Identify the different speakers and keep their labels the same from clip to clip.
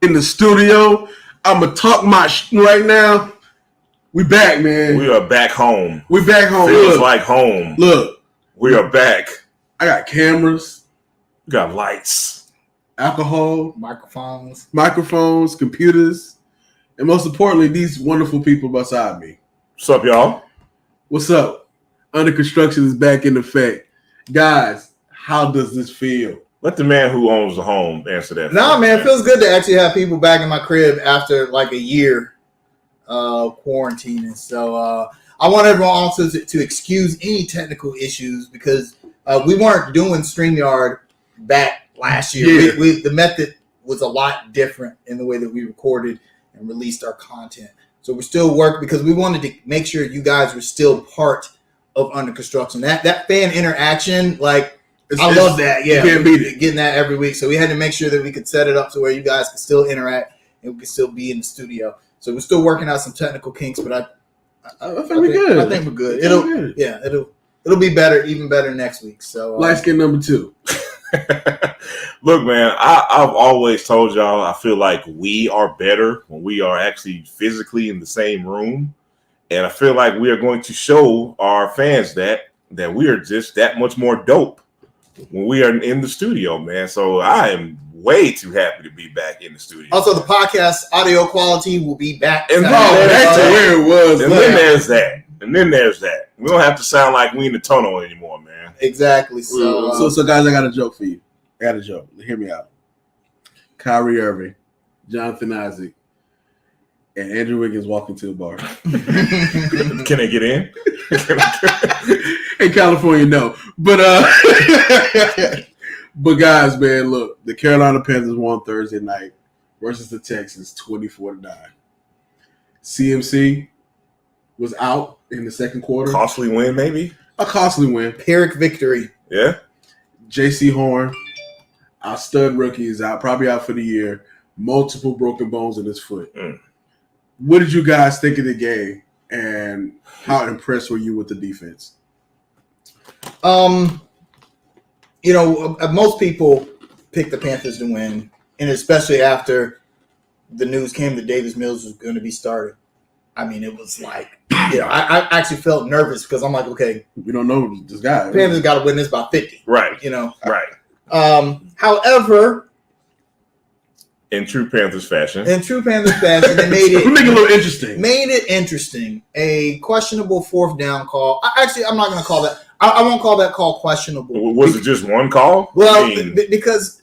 Speaker 1: in the studio. I'm going to talk my right now. We back, man.
Speaker 2: We are back home.
Speaker 1: We back home.
Speaker 2: Feels like home.
Speaker 1: Look.
Speaker 2: We are back.
Speaker 1: I got cameras.
Speaker 2: We got lights.
Speaker 1: Alcohol.
Speaker 3: Microphones.
Speaker 1: Computers. And most importantly, these wonderful people beside me.
Speaker 2: What's up, y'all?
Speaker 1: What's up? Under construction is back in effect. Guys, how does this feel?
Speaker 2: Let the man who owns the home answer that.
Speaker 3: Nah, man, it feels good to actually have people back in my crib after like a year quarantining. So I want everyone also to excuse any technical issues because we weren't doing StreamYard back last year.
Speaker 1: Yeah.
Speaker 3: The method was a lot different in the way that we recorded and released our content. So we're still working because we wanted to make sure you guys were still part of Under Construction. That fan interaction, like, I love that. Yeah,
Speaker 1: you can't beat it.
Speaker 3: Getting that every week. So we had to make sure that we could set it up to where you guys could still interact and we could still be in the studio. So we're still working out some technical kinks, but
Speaker 1: I think we're good.
Speaker 3: I think we're good. It'll be better, even better next week. So
Speaker 1: light skin number 2.
Speaker 2: Look, man, I've always told y'all I feel like we are better when we are actually physically in the same room. And I feel like we are going to show our fans that we are just that much more dope when we are in the studio, man. So I am way too happy to be back in the studio.
Speaker 3: Also, the podcast audio quality will be back.
Speaker 2: And
Speaker 1: that's where it was.
Speaker 2: And then there's that. We don't have to sound like we in the tunnel anymore, man.
Speaker 3: Exactly. So
Speaker 1: guys, I got a joke for you. I got a joke. Hear me out. Kyrie Irving, Jonathan Isaac, and Andrew Wiggins walking to the bar.
Speaker 2: Can they get in?
Speaker 1: In California, no. But but guys, man, look, the Carolina Panthers won Thursday night versus the Texans 24-9. CMC was out in the second quarter.
Speaker 2: Costly win, maybe?
Speaker 1: A costly win.
Speaker 3: Pyrrhic victory.
Speaker 2: Yeah.
Speaker 1: J.C. Horn, our stud rookie, is out, probably out for the year. Multiple broken bones in his foot. What did you guys think of the game, and how impressed were you with the defense?
Speaker 3: Most people picked the Panthers to win, and especially after the news came that Davis Mills was going to be starting. I mean, it was like, I actually felt nervous because I'm like, okay,
Speaker 1: we don't know this guy.
Speaker 3: Panthers got to win this by 50.
Speaker 2: Right.
Speaker 3: Right. However,
Speaker 2: in true Panthers fashion,
Speaker 3: they made it
Speaker 1: make it a little interesting.
Speaker 3: Made it interesting. A questionable fourth down call. I'm not going to call that. I won't call that call questionable.
Speaker 2: Was it just one call?
Speaker 3: Well, because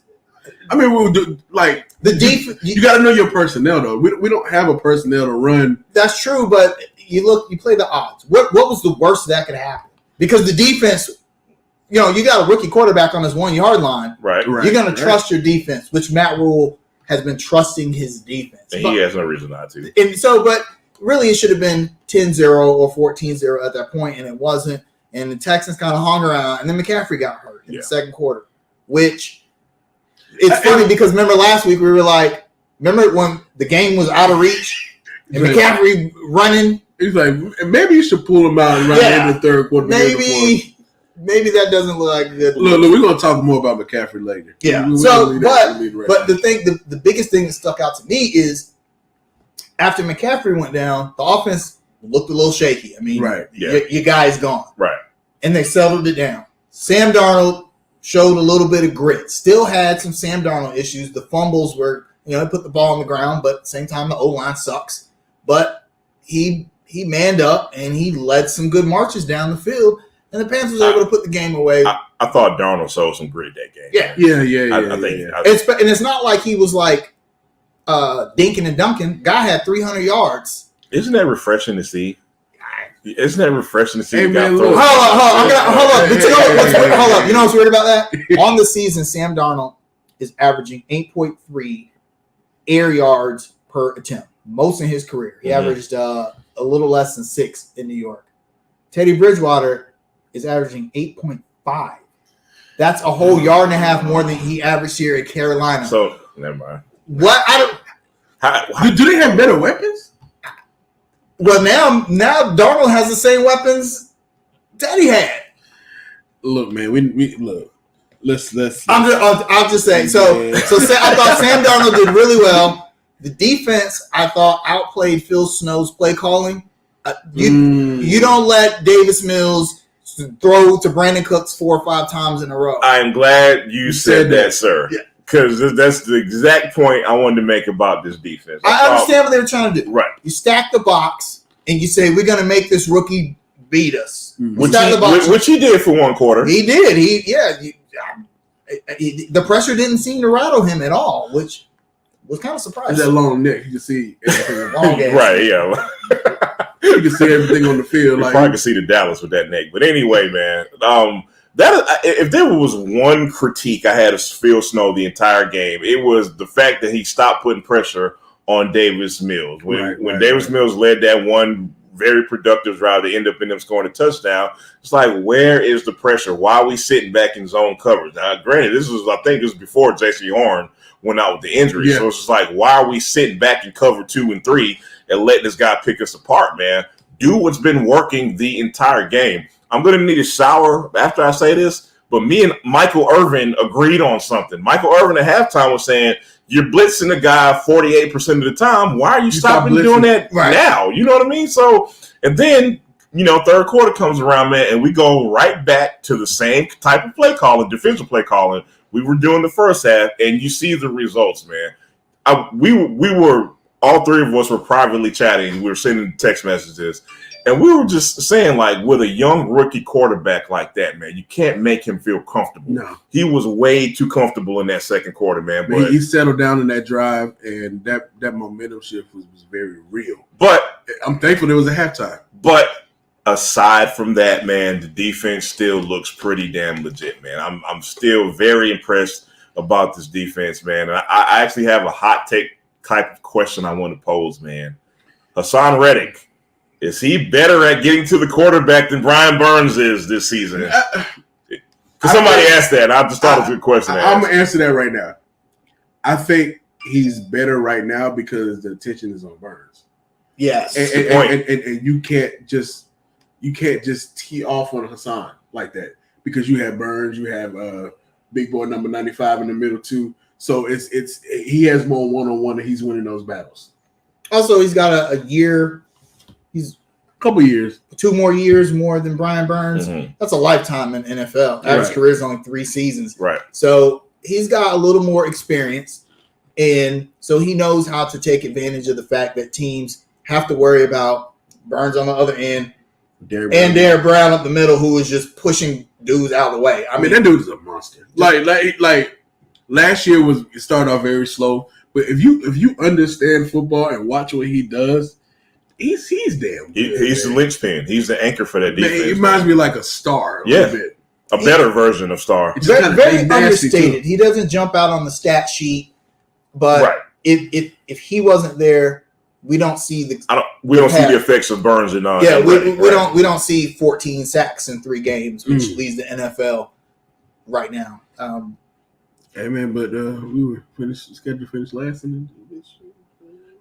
Speaker 1: we would do like
Speaker 3: the defense.
Speaker 1: You got to know your personnel, though. We don't have a personnel to run.
Speaker 3: That's true, but you play the odds. What was the worst that could happen? Because the defense, you got a rookie quarterback on his 1 yard line.
Speaker 2: Right.
Speaker 3: You're going to trust your defense, which Matt Rule has been trusting his defense.
Speaker 2: And he has no reason not to.
Speaker 3: And so, but really, it should have been 10-0 or 14-0 at that point, and it wasn't. And the Texans kind of hung around, and then McCaffrey got hurt in the second quarter, which it's funny because remember last week we were like, remember when the game was out of reach and McCaffrey running?
Speaker 1: He's like, maybe you should pull him out in the third quarter.
Speaker 3: Maybe that doesn't look like a good.
Speaker 1: Look, we're gonna talk more about McCaffrey later.
Speaker 3: Yeah. But the biggest thing that stuck out to me is after McCaffrey went down, the offense looked a little shaky. I mean, your guy's gone.
Speaker 2: Right.
Speaker 3: And they settled it down. Sam Darnold showed a little bit of grit. Still had some Sam Darnold issues. The fumbles were, he put the ball on the ground, but at the same time, the O-line sucks. But he manned up, and he led some good marches down the field, and the Panthers were able to put the game away.
Speaker 2: I thought Darnold showed some grit that game.
Speaker 1: Yeah.
Speaker 2: I think.
Speaker 3: And it's not like he was like dinking and dunking. Guy had 300 yards.
Speaker 2: Isn't that refreshing to see? Isn't that refreshing to see?
Speaker 1: Hey, man, look.
Speaker 3: Hold up. You know what's weird about that? On the season, Sam Darnold is averaging 8.3 air yards per attempt. Most in his career. He averaged a little less than 6 in New York. Teddy Bridgewater is averaging 8.5. That's a whole yard and a half more than he averaged here at Carolina.
Speaker 2: So, never mind.
Speaker 3: What?
Speaker 1: Do they have better weapons?
Speaker 3: Well, now Darnold has the same weapons Teddy had.
Speaker 1: Look, man, we look. Let's.
Speaker 3: I'll just say. So I thought Sam Darnold did really well. The defense, I thought, outplayed Phil Snow's play calling. You don't let Davis Mills throw to Brandon Cooks 4 or 5 times in a row.
Speaker 2: I am glad you said that, sir. Because that's the exact point I wanted to make about this defense.
Speaker 3: I understand what they were trying to do.
Speaker 2: Right.
Speaker 3: You stack the box and you say, we're going to make this rookie beat us.
Speaker 2: Which he did for one quarter.
Speaker 3: He did. The pressure didn't seem to rattle him at all, which was kind of surprising.
Speaker 1: That long neck, you can see everything.
Speaker 2: Right, yeah.
Speaker 1: You can see everything on the field.
Speaker 2: You probably can see the Dallas with that neck. But anyway, man, if there was one critique I had of Phil Snow the entire game, it was the fact that he stopped putting pressure on Davis Mills. When Davis Mills led that one very productive drive that ended up in them scoring a touchdown, it's like, where is the pressure? Why are we sitting back in zone coverage? Now, granted, I think this was before J.C. Horn went out with the injury. Yeah. So it's just like, why are we sitting back in cover 2 and 3 and letting this guy pick us apart, man? Do what's been working the entire game. I'm going to need a shower after I say this, but me and Michael Irvin agreed on something. Michael Irvin at halftime was saying, you're blitzing the guy 48% of the time. Why are you stopping doing that now? You know what I mean? So, and then, third quarter comes around, man, and we go right back to the same type of play calling, defensive play calling we were doing the first half, and you see the results, man. We were, all three of us were privately chatting. We were sending text messages, and we were just saying, like, with a young rookie quarterback like that, man, you can't make him feel comfortable. No. He was way too comfortable in that second quarter, man. But
Speaker 1: he settled down in that drive, and that momentum shift was very real.
Speaker 2: But
Speaker 1: I'm thankful there was a halftime.
Speaker 2: But aside from that, man, the defense still looks pretty damn legit, man. I'm still very impressed about this defense, man. And I actually have a hot take type of question I want to pose, man. Hassan Reddick, is he better at getting to the quarterback than Brian Burns is this season? Because somebody asked that. I just thought it was a good question.
Speaker 1: I'm going to answer that right now. I think he's better right now because the attention is on Burns.
Speaker 3: Yes.
Speaker 1: And you can't just tee off on Hassan like that because you have Burns, you have big boy number 95 in the middle too. So he has more one-on-one and he's winning those battles.
Speaker 3: Also, he's got a year. He's
Speaker 1: a couple years.
Speaker 3: 2 more years more than Brian Burns. Mm-hmm. That's a lifetime in NFL. Average career is only 3 seasons.
Speaker 2: Right.
Speaker 3: So he's got a little more experience. And so he knows how to take advantage of the fact that teams have to worry about Burns on the other end Derrick Brown up the middle, who is just pushing dudes out of the way. I mean,
Speaker 1: that dude is a monster. Like last year it started off very slow, but if you understand football and watch what he does, he's damn good.
Speaker 2: He's the linchpin. He's the anchor for that defense.
Speaker 1: Man, he reminds me like a star a little bit.
Speaker 2: A better version of star.
Speaker 3: Very understated. Too. He doesn't jump out on the stat sheet, but if he wasn't there, we don't see the
Speaker 2: effects of Burns and all.
Speaker 3: Yeah, we don't see 14 sacks in 3 games, which leads the NFL right now.
Speaker 1: Hey man, but we were scheduled to finish last in this.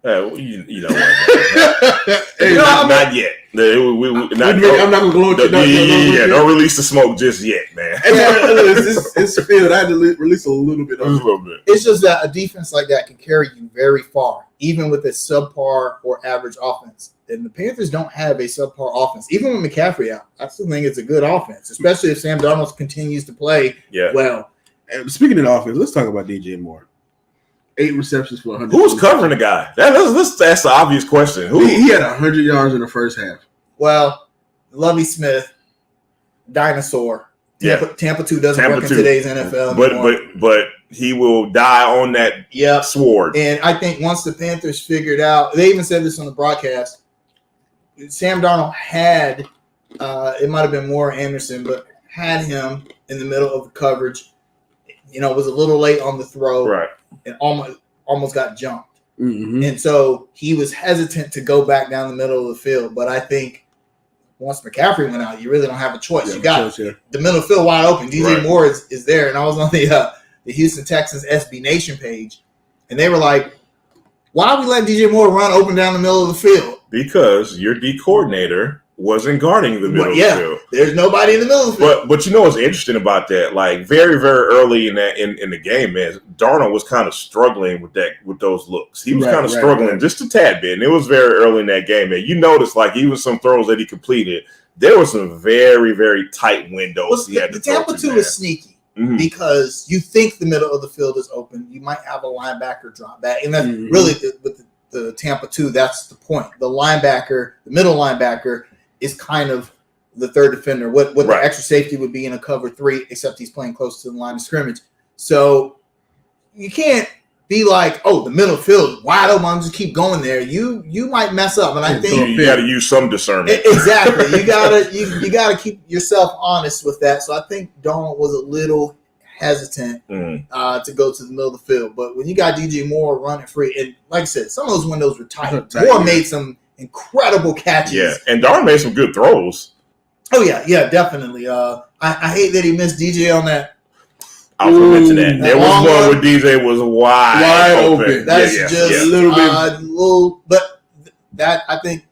Speaker 2: You know what? Not yet.
Speaker 1: I'm not gonna blow it.
Speaker 2: Don't release the smoke just yet, man.
Speaker 1: It's field. I had to release a little bit.
Speaker 3: It's just that a defense like that can carry you very far, even with a subpar or average offense. And the Panthers don't have a subpar offense, even with McCaffrey out. I still think it's a good offense, especially if Sam Darnold continues to play well.
Speaker 1: And speaking of the offense, let's talk about DJ Moore. 8 receptions for 100.
Speaker 2: Who's covering the guy? That's the obvious question.
Speaker 1: He had 100 yards in the first half.
Speaker 3: Well, Lovie Smith, dinosaur. Tampa 2 doesn't work in today's NFL
Speaker 2: anymore. But he will die on that sword.
Speaker 3: And I think once the Panthers figured out, they even said this on the broadcast, Sam Darnold had, it might have been Moore Anderson, but had him in the middle of the coverage. Was a little late on the throw.
Speaker 2: Right.
Speaker 3: And almost got jumped. Mm-hmm. And so he was hesitant to go back down the middle of the field. But I think once McCaffrey went out, you really don't have a choice. You got the middle of the field wide open. DJ Moore is there. And I was on the Houston Texans SB Nation page. And they were like, why are we letting DJ Moore run open down the middle of the field?
Speaker 2: Because your D coordinator wasn't guarding the middle of the field.
Speaker 3: There's nobody in the middle of the field.
Speaker 2: But you know what's interesting about that? Like very, very early in the game, man, Darnold was kind of struggling with those looks. He was kind of struggling just a tad bit. And it was very early in that game, man. You noticed like even some throws that he completed, there were some very, very tight windows he had to throw to.
Speaker 3: The Tampa 2 is sneaky because you think the middle of the field is open. You might have a linebacker drop back. And that's really with the Tampa 2, that's the point. The linebacker, the middle linebacker, is kind of the third defender. What the extra safety would be in a cover 3, except he's playing close to the line of scrimmage. So you can't be like, oh, the middle field wide open. I'm just keep going there. You might mess up, and I think
Speaker 2: you got to use some discernment.
Speaker 3: Exactly. You gotta keep yourself honest with that. So I think Donald was a little hesitant to go to the middle of the field. But when you got DJ Moore running free, and like I said, some of those windows were tight. Moore made some incredible catches.
Speaker 2: Yeah, and Darnold made some good throws.
Speaker 3: Oh, yeah, definitely. I hate that he missed DJ on that.
Speaker 2: I was going to mention that. There was one where DJ was wide open.
Speaker 3: That's just a little bit. But that, I think,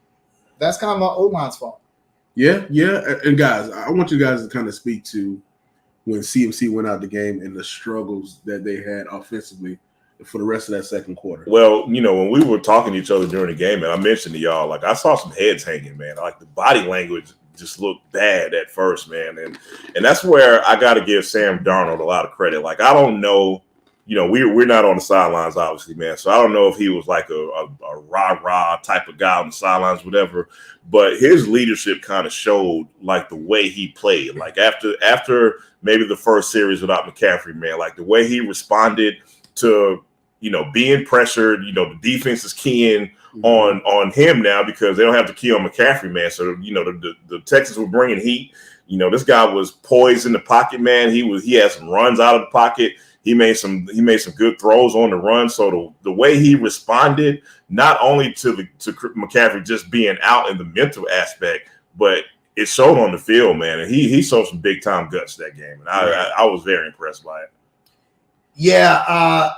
Speaker 3: that's kind of my O-line's fault.
Speaker 1: Yeah. And guys, I want you guys to kind of speak to when CMC went out the game and the struggles that they had offensively for the rest of that second quarter.
Speaker 2: Well, you know, when we were talking to each other during the game, and I mentioned to y'all, like I saw some heads hanging, man. Like the body language just looked bad at first, man. And that's where I got to give Sam Darnold a lot of credit. Like I don't know, you know, we're not on the sidelines, obviously, man. So I don't know if he was like a rah-rah type of guy on the sidelines, whatever. But his leadership kind of showed like the way he played. Like after maybe the first series without McCaffrey, man, like the way he responded to, you know, being pressured. You know, the defense is keying on him now because they don't have to key on McCaffrey, man. So, you know, the Texans were bringing heat. You know, this guy was poised in the pocket, man. He had some runs out of the pocket. He made some good throws on the run. So the way he responded, not only to McCaffrey just being out in the mental aspect, but it showed on the field, man. And he showed some big time guts that game, and I was very impressed by it.
Speaker 3: Yeah,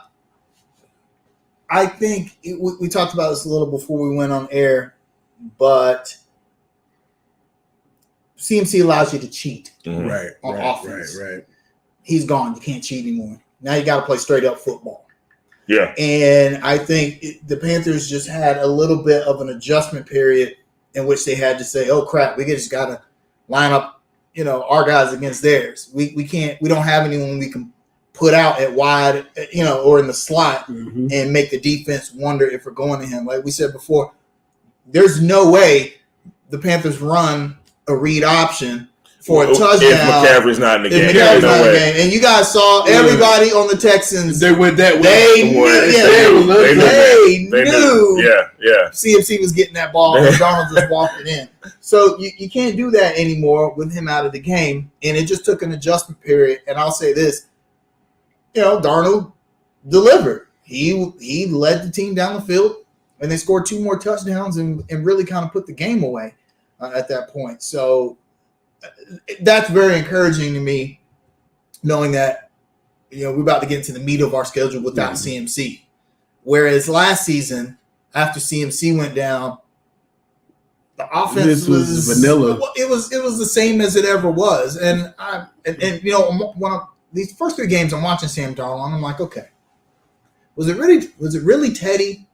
Speaker 3: I think we talked about this a little before we went on air, but CMC allows you to cheat on offense.
Speaker 1: Right.
Speaker 3: He's gone. You can't cheat anymore. Now you got to play straight up football.
Speaker 2: Yeah.
Speaker 3: And I think the Panthers just had a little bit of an adjustment period in which they had to say, oh, crap, we just got to line up, you know, our guys against theirs. We don't have anyone we can put out at wide, you know, or in the slot and make the defense wonder if we're going to him. Like we said before, there's no way the Panthers run a read option for a touchdown.
Speaker 2: If McCaffrey's not in the game.
Speaker 3: And you guys saw everybody on the Texans.
Speaker 1: They went that way.
Speaker 3: They knew.
Speaker 2: Yeah.
Speaker 3: CMC was getting that ball and Darnold just walked it in. So you can't do that anymore with him out of the game. And it just took an adjustment period. And I'll say this, you know, Darnold delivered. He led the team down the field, and they scored 2 more touchdowns and really kind of put the game away at that point. So that's very encouraging to me, knowing that, you know, we're about to get into the meat of our schedule without CMC. Whereas last season, after CMC went down, the offense was
Speaker 1: vanilla.
Speaker 3: It was the same as it ever was. And you know, these first 3 games I'm watching Sam Darnold, and I'm like, okay, was it really Teddy,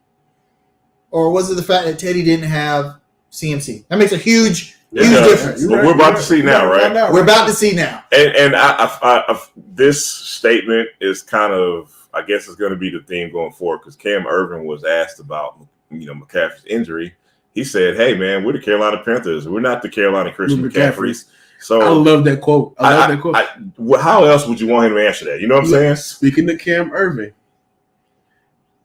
Speaker 3: or was it the fact that Teddy didn't have CMC? That makes a huge difference.
Speaker 2: But we're about to see now, right?
Speaker 3: We're about to see now.
Speaker 2: And I this statement is kind of, I guess, it's going to be the theme going forward, because Cam Irvin was asked about, you know, McCaffrey's injury. He said, "Hey, man, we're the Carolina Panthers. We're not the Carolina Christian McCaffreys." So
Speaker 1: I love that quote.
Speaker 2: How else would you want him to answer that? You know what I'm saying?
Speaker 1: Speaking to Cam Irvin,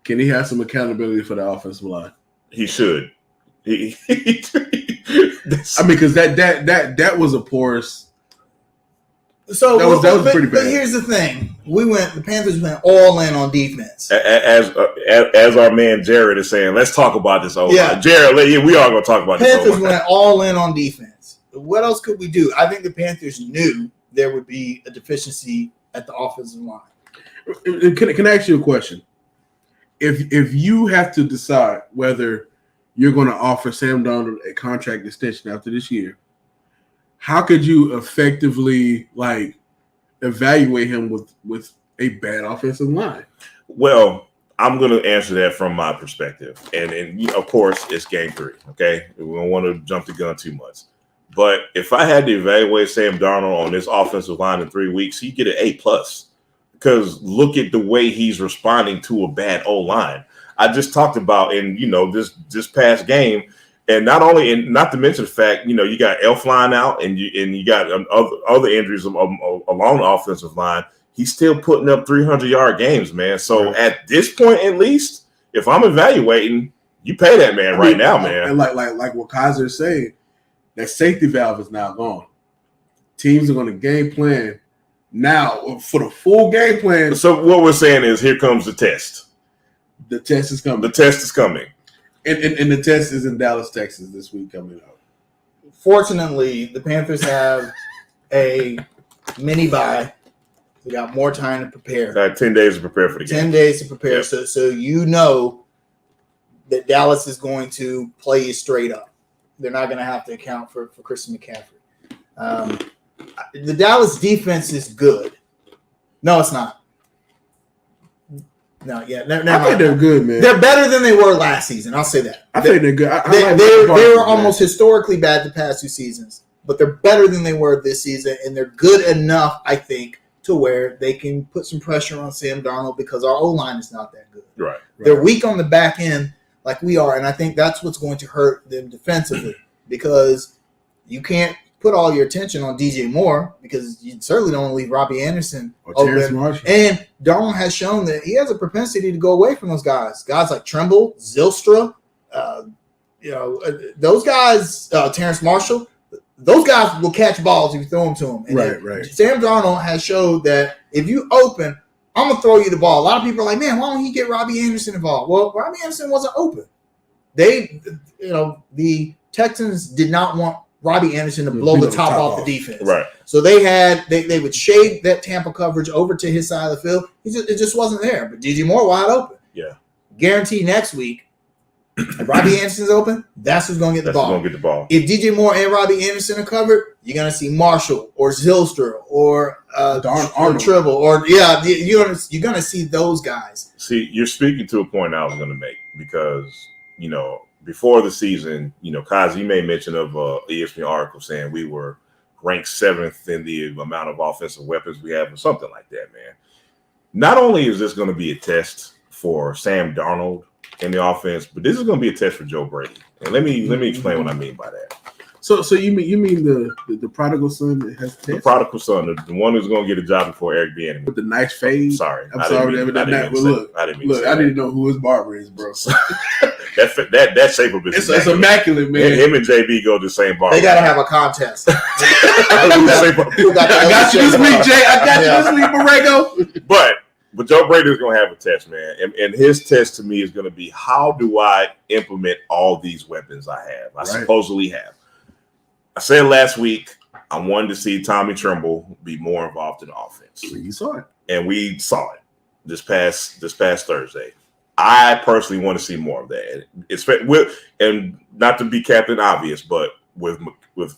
Speaker 1: can he have some accountability for the offensive line?
Speaker 2: He should. I mean,
Speaker 1: because that was a porous.
Speaker 3: So
Speaker 1: that was pretty bad.
Speaker 3: But here's the thing: the Panthers went all in on defense.
Speaker 2: As our man Jared is saying, let's talk about this. Jared, we are going to talk about this.
Speaker 3: Panthers went all in on defense. What else could we do? I think the Panthers knew there would be a deficiency at the offensive line.
Speaker 1: Can I ask you a question? If you have to decide whether you're going to offer Sam Darnold a contract extension after this year. How could you effectively evaluate him with a bad offensive line?
Speaker 2: Well, I'm going to answer that from my perspective. And of course, it's game 3, okay? We don't want to jump the gun too much. But if I had to evaluate Sam Darnold on this offensive line in 3 weeks, he'd get an A+. Because look at the way he's responding to a bad O-line. I just talked about this past game, and not to mention the fact, you got Elfline out and you got other injuries along the offensive line. He's still putting up 300-yard games, man. So at this point, at least, if I'm evaluating, you pay that man right now, man.
Speaker 1: And like what Kaiser is saying, that safety valve is now gone. Teams are going to game plan now for the full game plan.
Speaker 2: So what we're saying is, here comes the test.
Speaker 1: The test is coming.
Speaker 2: The test is coming.
Speaker 1: And the test is in Dallas, Texas this week coming up.
Speaker 3: Fortunately, the Panthers have a mini bye. We got more time to prepare.
Speaker 2: Got 10 days to prepare for the game.
Speaker 3: 10 days to prepare.
Speaker 2: Yep.
Speaker 3: So you know that Dallas is going to play you straight up. They're not going to have to account for Christian McCaffrey. The Dallas defense is good. No, it's not. No, yeah.
Speaker 1: I think they're good, man.
Speaker 3: They're better than they were last season. I'll say that.
Speaker 1: I think they're good.
Speaker 3: They were almost historically bad the past 2 seasons, but they're better than they were this season, and they're good enough, I think, to where they can put some pressure on Sam Darnold because our O-line is not that good.
Speaker 2: Right.
Speaker 3: They're weak on the back end like we are, and I think that's what's going to hurt them defensively because you can't put all your attention on DJ Moore because you certainly don't want to leave Robbie Anderson open. And Darnold has shown that he has a propensity to go away from those guys. Guys like Tremble, Zylstra, those guys, Terrence Marshall, those guys will catch balls if you throw them to them. And
Speaker 1: right.
Speaker 3: Sam Darnold has showed that if you open, I'm going to throw you the ball. A lot of people are like, man, why don't he get Robbie Anderson involved? Well, Robbie Anderson wasn't open. The Texans did not want Robbie Anderson to blow the top off the defense.
Speaker 2: Right.
Speaker 3: So they would shade that Tampa coverage over to his side of the field. It just wasn't there. But DJ Moore wide open.
Speaker 2: Yeah.
Speaker 3: Guarantee next week, if Robbie Anderson's open, that's who's going to get the ball.
Speaker 2: Going to get the ball.
Speaker 3: If DJ Moore and Robbie Anderson are covered, you're going to see Marshall or Zylstra or
Speaker 1: Arnold.
Speaker 3: Tribble you're going to see those guys.
Speaker 2: See, you're speaking to a point I was going to make because, before the season, Kaz, you made mention of ESPN article saying we were ranked 7th in the amount of offensive weapons we have or something like that, man. Not only is this going to be a test for Sam Darnold in the offense, but this is going to be a test for Joe Brady. And let me explain what I mean by that.
Speaker 1: So you mean the prodigal son that has
Speaker 2: the prodigal son, the one who's going to get a job before Eric Bieniemy
Speaker 1: with the nice fade?
Speaker 2: Sorry,
Speaker 1: I'm sorry. I didn't know who his barber is, bro.
Speaker 2: that shape of
Speaker 1: it's immaculate, man.
Speaker 2: Him and JB go to the same barber.
Speaker 3: They got to have a contest.
Speaker 1: I got you this week, Jay. I got you this week, Borrego.
Speaker 2: But Joe Brady is going to have a test, man. And his test to me is going to be, how do I implement all these weapons I have? I supposedly have. I said last week, I wanted to see Tommy Tremble be more involved in the offense.
Speaker 1: You saw it.
Speaker 2: And we saw it this past Thursday. I personally want to see more of that. And not to be Captain Obvious, but with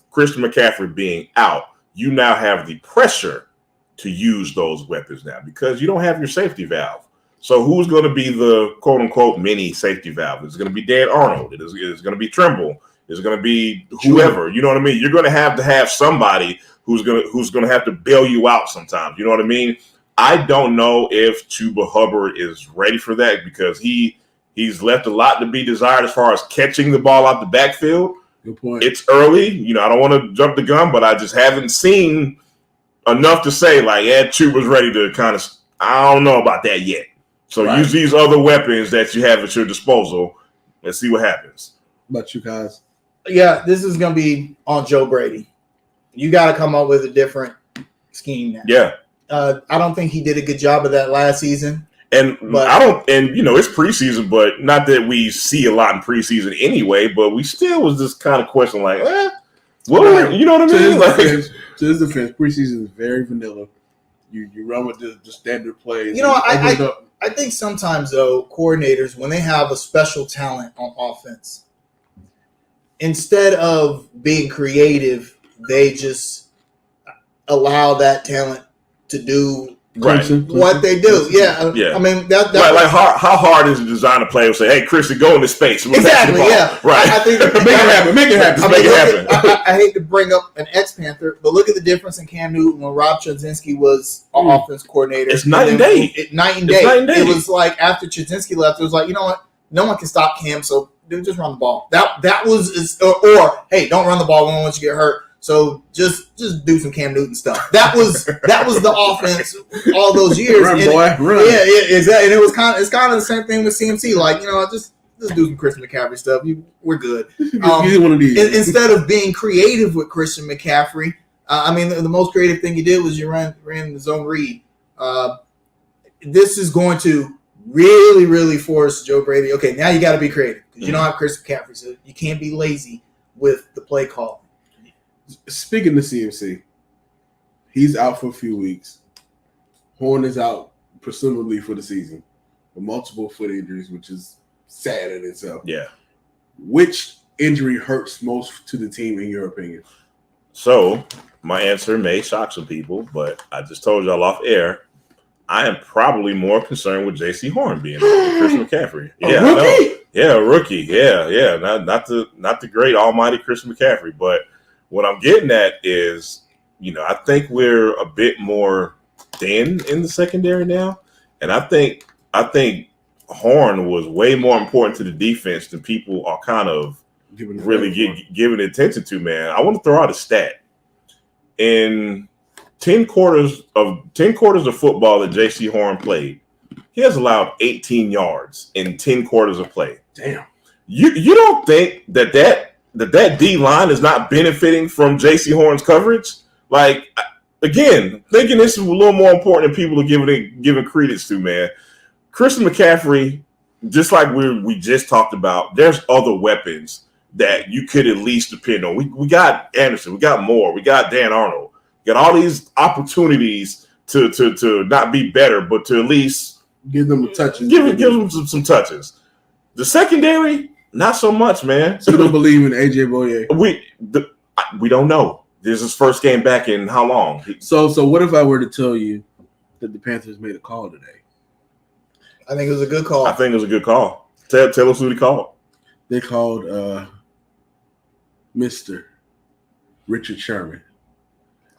Speaker 2: Christian McCaffrey being out, you now have the pressure to use those weapons now because you don't have your safety valve. So who's going to be the quote unquote mini safety valve? It's going to be Dan Arnold. It's going to be Tremble. It's going to be whoever. You know what I mean? You're going to have somebody who's going to have to bail you out sometimes. You know what I mean? I don't know if Chuba Hubbard is ready for that because he's left a lot to be desired as far as catching the ball out the backfield.
Speaker 1: Good point.
Speaker 2: It's early. I don't want to jump the gun, but I just haven't seen enough to say, Chuba's ready to kind of – I don't know about that yet. So use these other weapons that you have at your disposal and see what happens.
Speaker 1: What about you guys?
Speaker 3: Yeah, this is going to be on Joe Brady. You got to come up with a different scheme now.
Speaker 2: Yeah.
Speaker 3: I don't think he did a good job of that last season.
Speaker 2: It's preseason, but not that we see a lot in preseason anyway, but we still was just kind of question you know what I mean?
Speaker 1: To his defense, preseason is very vanilla. You run with the standard plays.
Speaker 3: I think sometimes, though, coordinators, when they have a special talent on offense, instead of being creative, they just allow that talent to do what they do. Yeah. I mean, that
Speaker 2: like how hard is it to design a play and say, hey, Christian, go into space.
Speaker 3: Exactly, yeah.
Speaker 2: Right.
Speaker 3: I think
Speaker 1: make it happen.
Speaker 3: I hate to bring up an ex-Panther, but look at the difference in Cam Newton when Rob Chudzinski was our offense coordinator.
Speaker 2: It's night and day.
Speaker 3: Night and day. It was like after Chudzinski left, it was like, you know what? No one can stop Cam, so dude, just run the ball. That was or hey, don't run the ball. We don't want you to get hurt. So just do some Cam Newton stuff. That was the offense all those years.
Speaker 1: Run,
Speaker 3: and
Speaker 1: boy, run.
Speaker 3: Yeah, exactly. And it was kind of the same thing with CMC. Like, you know, just do some Christian McCaffrey stuff. We're good.
Speaker 1: He's one of these.
Speaker 3: Instead of being creative with Christian McCaffrey, I mean, the most creative thing you did was you ran the zone read. This is going to really, really force Joe Brady. Okay, now you got to be creative because you don't have Christian McCaffrey, so you can't be lazy with the play call.
Speaker 1: Speaking of CMC, he's out for a few weeks. Horn is out, presumably for the season, with multiple foot injuries, which is sad in itself.
Speaker 2: Yeah.
Speaker 1: Which injury hurts most to the team, in your opinion?
Speaker 2: So, my answer may shock some people, but I just told y'all off air, I am probably more concerned with J.C. Horn being than Christian McCaffrey.
Speaker 1: Yeah, a rookie?
Speaker 2: A rookie. Yeah. Not the great almighty Christian McCaffrey, but what I'm getting at is, you know, I think we're a bit more thin in the secondary now, and I think Horn was way more important to the defense than people are kind of giving attention to. Man, I want to throw out a stat. In 10 quarters of football that J.C. Horn played, he has allowed 18 yards in 10 quarters of play.
Speaker 1: Damn.
Speaker 2: You don't think that D line is not benefiting from J.C. Horn's coverage? Like, again, thinking this is a little more important than people are giving credence to, man. Christian McCaffrey, just like we just talked about, there's other weapons that you could at least depend on. We got Anderson, we got Moore, we got Dan Arnold. We got all these opportunities to not be better, but to at least
Speaker 1: give them touches.
Speaker 2: Give them some touches. The secondary, not so much, man.
Speaker 1: So you don't believe in AJ Boye?
Speaker 2: We don't know. This is his first game back in how long?
Speaker 1: So what if I were to tell you that the Panthers made a call today?
Speaker 3: I think it was a good call.
Speaker 2: I think it was a good call. Tell us who they called.
Speaker 1: They called Mr. Richard Sherman.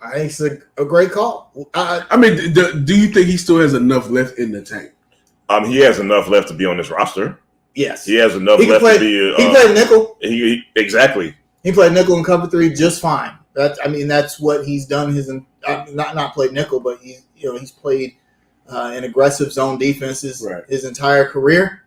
Speaker 3: I think it's a great call.
Speaker 1: I mean, do you think he still has enough left in the tank?
Speaker 2: He has enough left to be on this roster.
Speaker 3: Yes.
Speaker 2: He has enough left to be.
Speaker 3: He played nickel.
Speaker 2: Exactly.
Speaker 3: He played nickel and cover 3 just fine. That's what he's done. Not played nickel, but he's played in aggressive zone defenses his entire career.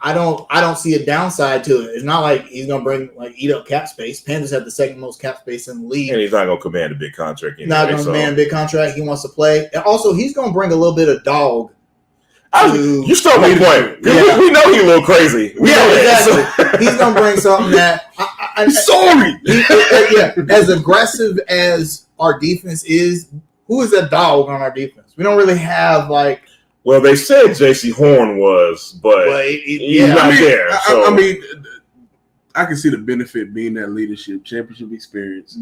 Speaker 3: I don't see a downside to it. It's not like he's gonna eat up cap space. Panthers have the second most cap space in the league,
Speaker 2: and he's not gonna command a big contract. Anyway,
Speaker 3: not gonna command a big contract. He wants to play, and also he's gonna bring a little bit of dog.
Speaker 2: You stole my point. Yeah. We know he's a little crazy.
Speaker 3: Exactly. He's gonna bring something that
Speaker 1: I'm sorry.
Speaker 3: As aggressive as our defense is, who is that dog on our defense? We don't really have
Speaker 2: Well, they said J.C. Horn was, but he's not there. So.
Speaker 1: I mean, I can see the benefit being that leadership, championship experience,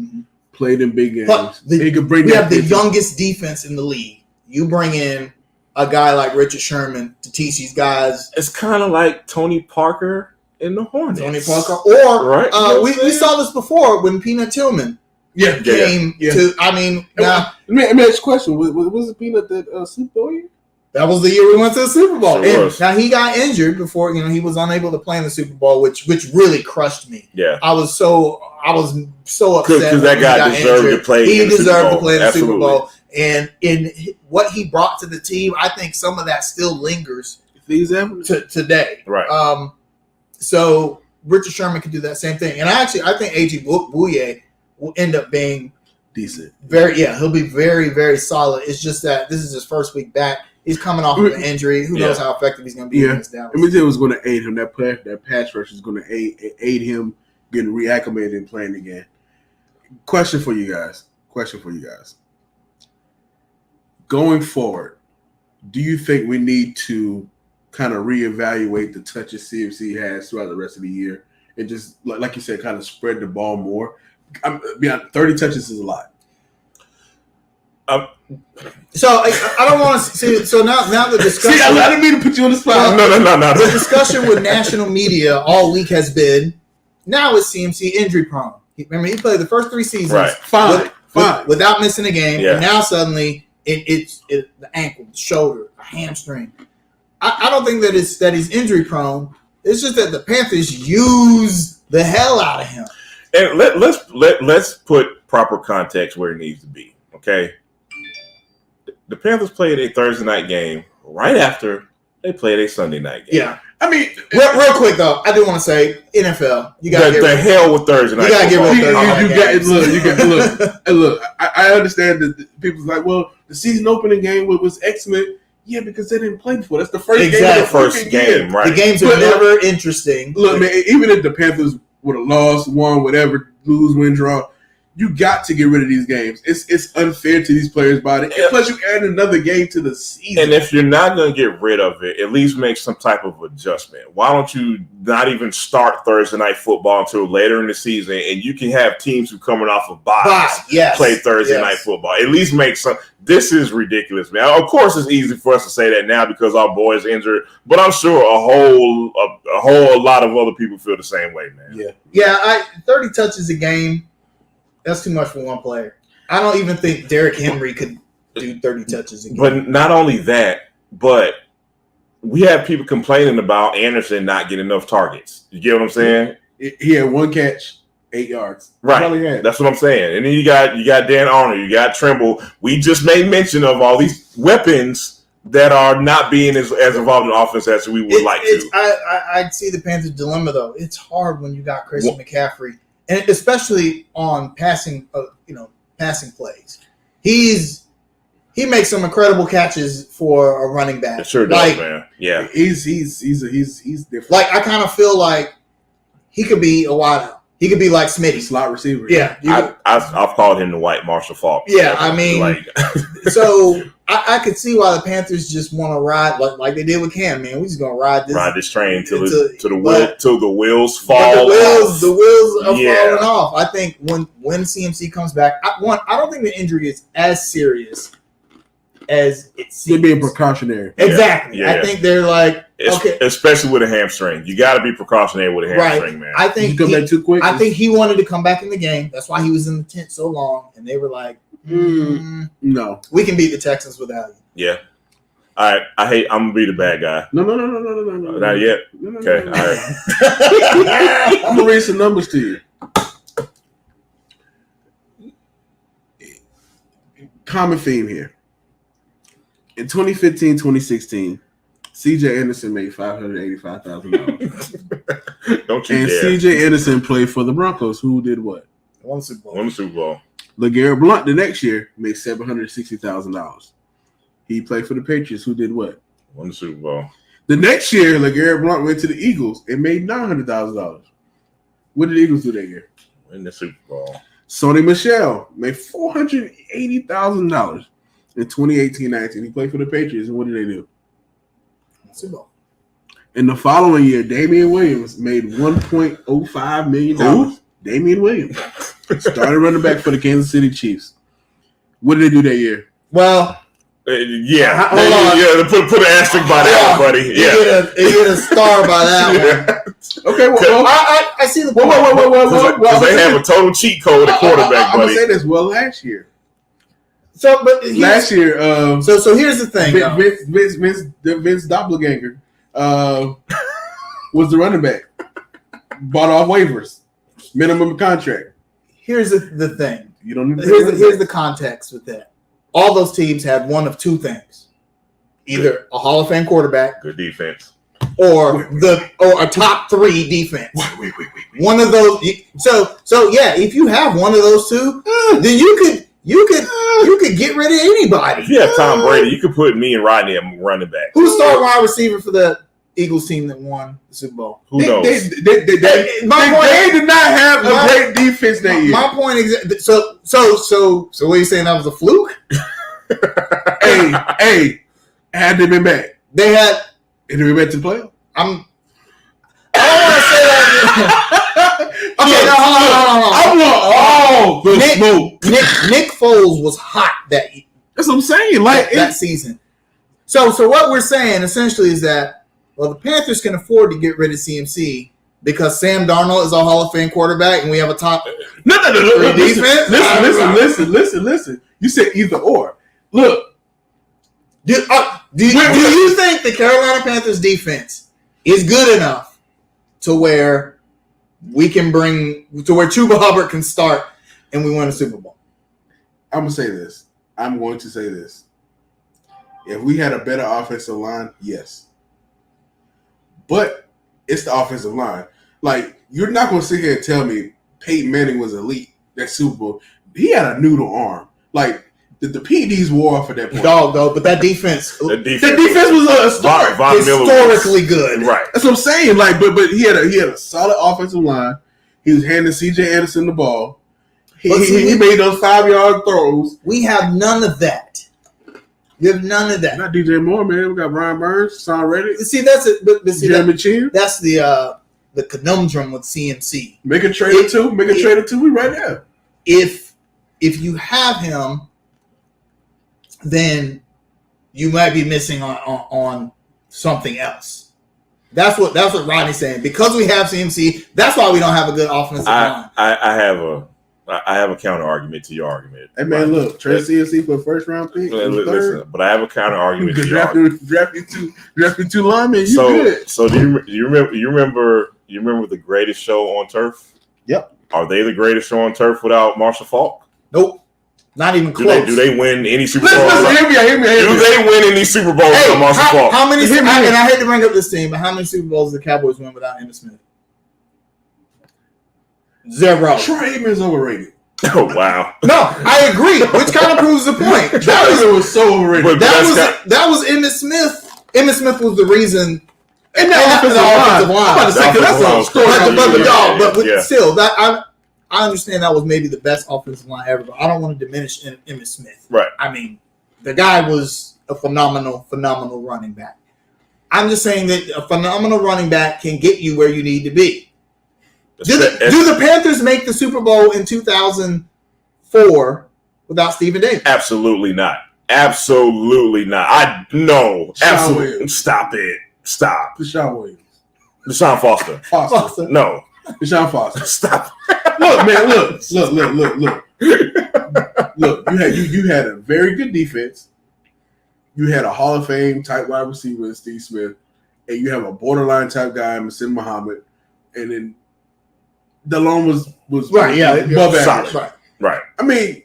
Speaker 1: played in big games.
Speaker 3: We have the youngest defense in the league. You bring in a guy like Richard Sherman to teach these guys.
Speaker 2: It's kind of like Tony Parker in the Hornets.
Speaker 3: Tony Parker, or we saw this before when Peanut Tillman came to. I mean, now
Speaker 1: let me ask you a question: was it Peanut that Super Bowl year?
Speaker 3: That was the year we went to the Super Bowl.
Speaker 2: Sure
Speaker 3: and now he got injured before, he was unable to play in the Super Bowl, which really crushed me.
Speaker 2: Yeah,
Speaker 3: I was so upset
Speaker 2: because that guy deserved to play.
Speaker 3: He deserved to play in the Super Bowl, and in what he brought to the team, I think some of that still lingers today.
Speaker 2: Right.
Speaker 3: So Richard Sherman could do that same thing, and I think AJ Bouye will end up being
Speaker 1: decent.
Speaker 3: He'll be very, very solid. It's just that this is his first week back. He's coming off of an injury. Who knows how effective he's going to be against Dallas?
Speaker 1: Let me tell you what's going to aid him. That pass rush is going to aid him getting reacclimated and playing again. Question for you guys. Going forward, do you think we need to kind of reevaluate the touches CMC has throughout the rest of the year and just like you said, kind of spread the ball more. 30 touches is a lot.
Speaker 3: So I don't want to see. So now the discussion.
Speaker 1: See, I didn't mean to put you on the spot.
Speaker 2: No.
Speaker 3: The discussion with national media all week has been now is CMC injury prone. Remember, he played the first 3 seasons
Speaker 1: Fine.
Speaker 3: without missing a game,
Speaker 2: Yeah.
Speaker 3: and now suddenly it's the ankle, the shoulder, the hamstring. I don't think that he's injury prone. It's just that the Panthers use the hell out of him.
Speaker 2: And let's put proper context where it needs to be. Okay, the Panthers played a Thursday night game right after they played a Sunday night game.
Speaker 3: Yeah.
Speaker 1: I mean,
Speaker 3: Real quick though, I do want to say NFL. You got
Speaker 2: the hell with Thursday night.
Speaker 3: You gotta get rid of
Speaker 1: look. I understand that people's like, well, the season opening game was excellent. Yeah, because they didn't play before. That's the first game.
Speaker 2: Right?
Speaker 3: The games are never interesting.
Speaker 1: Look, man, even if the Panthers would have lost, won, whatever, lose, win, draw, you got to get rid of these games. It's unfair to these players' body. And plus, you add another game to the season.
Speaker 2: And if you're not going to get rid of it, at least make some type of adjustment. Why don't you not even start Thursday night football until later in the season, and you can have teams who coming off of byes play Thursday night football. At least make some. This is ridiculous, man. Of course, it's easy for us to say that now because our boy's injured, but I'm sure a whole lot of other people feel the same way, man.
Speaker 3: Yeah. 30 touches a game. That's too much for one player. I don't even think Derrick Henry could do 30 touches a game.
Speaker 2: But not only that, but we have people complaining about Anderson not getting enough targets. You get what I'm saying?
Speaker 1: He had 1 catch, 8 yards.
Speaker 2: Right. That's what I'm saying. And then you got Dan Arnold, you got Trimble. We just made mention of all these weapons that are not being as involved in offense as we would like to.
Speaker 3: I see the Panthers' dilemma, though. It's hard when you got Christian McCaffrey. And especially on passing plays, he makes some incredible catches for a running back.
Speaker 2: It sure does, man. Yeah,
Speaker 1: he's different.
Speaker 3: Like I kind of feel like he could be a wideout. He could be like Smitty,
Speaker 1: slot receiver.
Speaker 3: Yeah,
Speaker 2: I've called him the white Marshall Faulk.
Speaker 3: Yeah, I mean, so I could see why the Panthers just want to ride like they did with Cam. Man, we just gonna ride this train till
Speaker 2: the wheels fall.
Speaker 3: The wheels are falling off. I think when CMC comes back, I don't think the injury is as serious as it seems.
Speaker 1: They're being precautionary.
Speaker 3: Exactly.
Speaker 2: Yeah.
Speaker 3: I think they're like, okay.
Speaker 2: Especially with a hamstring. You got to be precautionary with a hamstring, man.
Speaker 3: I think
Speaker 1: he come back too quick.
Speaker 3: I think he wanted to come back in the game. That's why he was in the tent so long. And they were like,
Speaker 1: no.
Speaker 3: We can beat the Texans without you.
Speaker 2: Yeah. All right. I'm going to be the bad guy.
Speaker 1: No.
Speaker 2: Not yet? Okay. All right.
Speaker 1: I'm going to read some numbers to you. Common theme here. In 2015-2016, C.J. Anderson made $585,000.
Speaker 2: Don't you
Speaker 1: and
Speaker 2: dare.
Speaker 1: C.J. Anderson played for the Broncos, who did what?
Speaker 3: Won the Super
Speaker 2: Bowl.
Speaker 1: LeGarrette Blount the next year made $760,000. He played for the Patriots, who did what?
Speaker 2: Won the Super Bowl.
Speaker 1: The next year, LeGarrette Blount went to the Eagles and made $900,000. What did the Eagles do that year?
Speaker 2: Win the Super Bowl.
Speaker 1: Sonny Michel made $480,000 in 2018-19. He played for the Patriots, and what did they do?
Speaker 3: Super Bowl.
Speaker 1: In the following year, Damian Williams made $1.05 million.
Speaker 2: Who?
Speaker 1: Damian Williams started running back for the Kansas City Chiefs. What did they do that year?
Speaker 3: Well,
Speaker 2: put an asterisk by that one, buddy.
Speaker 3: You get a star by that one.
Speaker 1: Okay, well,
Speaker 3: I see the point.
Speaker 2: Because they have a total cheat code at quarterback,
Speaker 1: I'm
Speaker 2: buddy.
Speaker 1: going to say this. Well, last year.
Speaker 3: So, but
Speaker 1: last year,
Speaker 3: so here's the thing.
Speaker 1: Vince Doppelganger was the running back. Bought off waivers, minimum contract.
Speaker 3: Here's the thing.
Speaker 1: You don't.
Speaker 3: Here's the context with that. All those teams had one of two things: either a Hall of Fame quarterback,
Speaker 2: good defense,
Speaker 3: or a top 3 defense.
Speaker 1: Wait.
Speaker 3: One of those. So yeah, if you have one of those two, then you could get rid of anybody.
Speaker 2: If you have Tom Brady, you could put me and Rodney at running back.
Speaker 3: Who's starting wide receiver for the Eagles team that won the Super Bowl?
Speaker 2: Who knows?
Speaker 1: They did not have a great defense that year.
Speaker 3: My point is, so what are you saying? That was a fluke?
Speaker 1: Hey, had they been back?
Speaker 3: They had.
Speaker 1: Had they been back to the playoff?
Speaker 3: I Okay, no, hold on.
Speaker 1: I want all the smoke.
Speaker 3: Nick Foles was hot that year.
Speaker 1: That's what I'm saying. Like
Speaker 3: that season. So what we're saying essentially is that the Panthers can afford to get rid of CMC because Sam Darnold is a Hall of Fame quarterback and we have a top
Speaker 1: no.
Speaker 3: defense.
Speaker 1: Listen. You said either or. Look,
Speaker 3: do you think the Carolina Panthers defense is good enough to where we can where Chuba Hubbard can start and we win a Super Bowl?
Speaker 1: I'm going to say this. If we had a better offensive line, yes. But it's the offensive line. Like, you're not going to sit here and tell me Peyton Manning was elite that Super Bowl. He had a noodle arm. Like, the PEDs wore off at that point.
Speaker 3: Dog, though, but that defense
Speaker 1: was a start.
Speaker 3: Historically good.
Speaker 2: Right.
Speaker 1: That's what I'm saying. Like, but he had a solid offensive line. He was handing C.J. Anderson the ball. He made those 5-yard throws.
Speaker 3: We have none of that. You have none of that.
Speaker 1: Not DJ Moore, man. We got Brian Burns, Son Reddick.
Speaker 3: See, that's it. But see,
Speaker 1: Jeremy Chin.
Speaker 3: That's the conundrum with CMC.
Speaker 1: Make a trade or two. We right there.
Speaker 3: If you have him, then you might be missing on something else. That's what Rodney's saying. Because we have CMC, that's why we don't have a good offensive line.
Speaker 2: I have a counter argument to your argument.
Speaker 1: Hey man, look, trade CMC for a first round pick.
Speaker 2: Listen, but I have a counter argument to your argument.
Speaker 1: Drafting two linemen.
Speaker 2: Good. So do you remember the greatest show on turf?
Speaker 1: Yep.
Speaker 2: Are they the greatest show on turf without Marshall Faulk?
Speaker 3: Nope. Not even close.
Speaker 2: Do they win any Super Bowls?
Speaker 1: Hear me.
Speaker 2: Do they win any Super Bowls without Marshall Faulk?
Speaker 3: How many? And I hate to bring up this team, but how many Super Bowls did the Cowboys win without Emmitt Smith? 0.
Speaker 1: Troy Aikman is overrated.
Speaker 2: Oh wow!
Speaker 3: No, I agree. Which kind of proves the point.
Speaker 1: That was so overrated.
Speaker 3: That was Emmitt Smith. Emmitt Smith was the reason.
Speaker 1: And that offensive line. I'm about to say that's a story.
Speaker 3: But still, that I understand that was maybe the best offensive line ever. But I don't want to diminish Emmitt Smith.
Speaker 2: Right.
Speaker 3: I mean, the guy was a phenomenal running back. I'm just saying that a phenomenal running back can get you where you need to be. Do the Panthers make the Super Bowl in 2004 without Stephen Davis?
Speaker 2: Absolutely not. Absolutely not. Absolutely. Stop it. Stop.
Speaker 1: Deshaun Williams.
Speaker 2: Deshaun Foster. No.
Speaker 1: Deshaun Foster.
Speaker 2: Stop.
Speaker 1: Look, man. Look. You had a very good defense. You had a Hall of Fame type wide receiver in Steve Smith, and you have a borderline type guy, Masin Muhammad, and then Delon was
Speaker 3: right, yeah,
Speaker 1: above average.
Speaker 2: Right.
Speaker 1: I mean,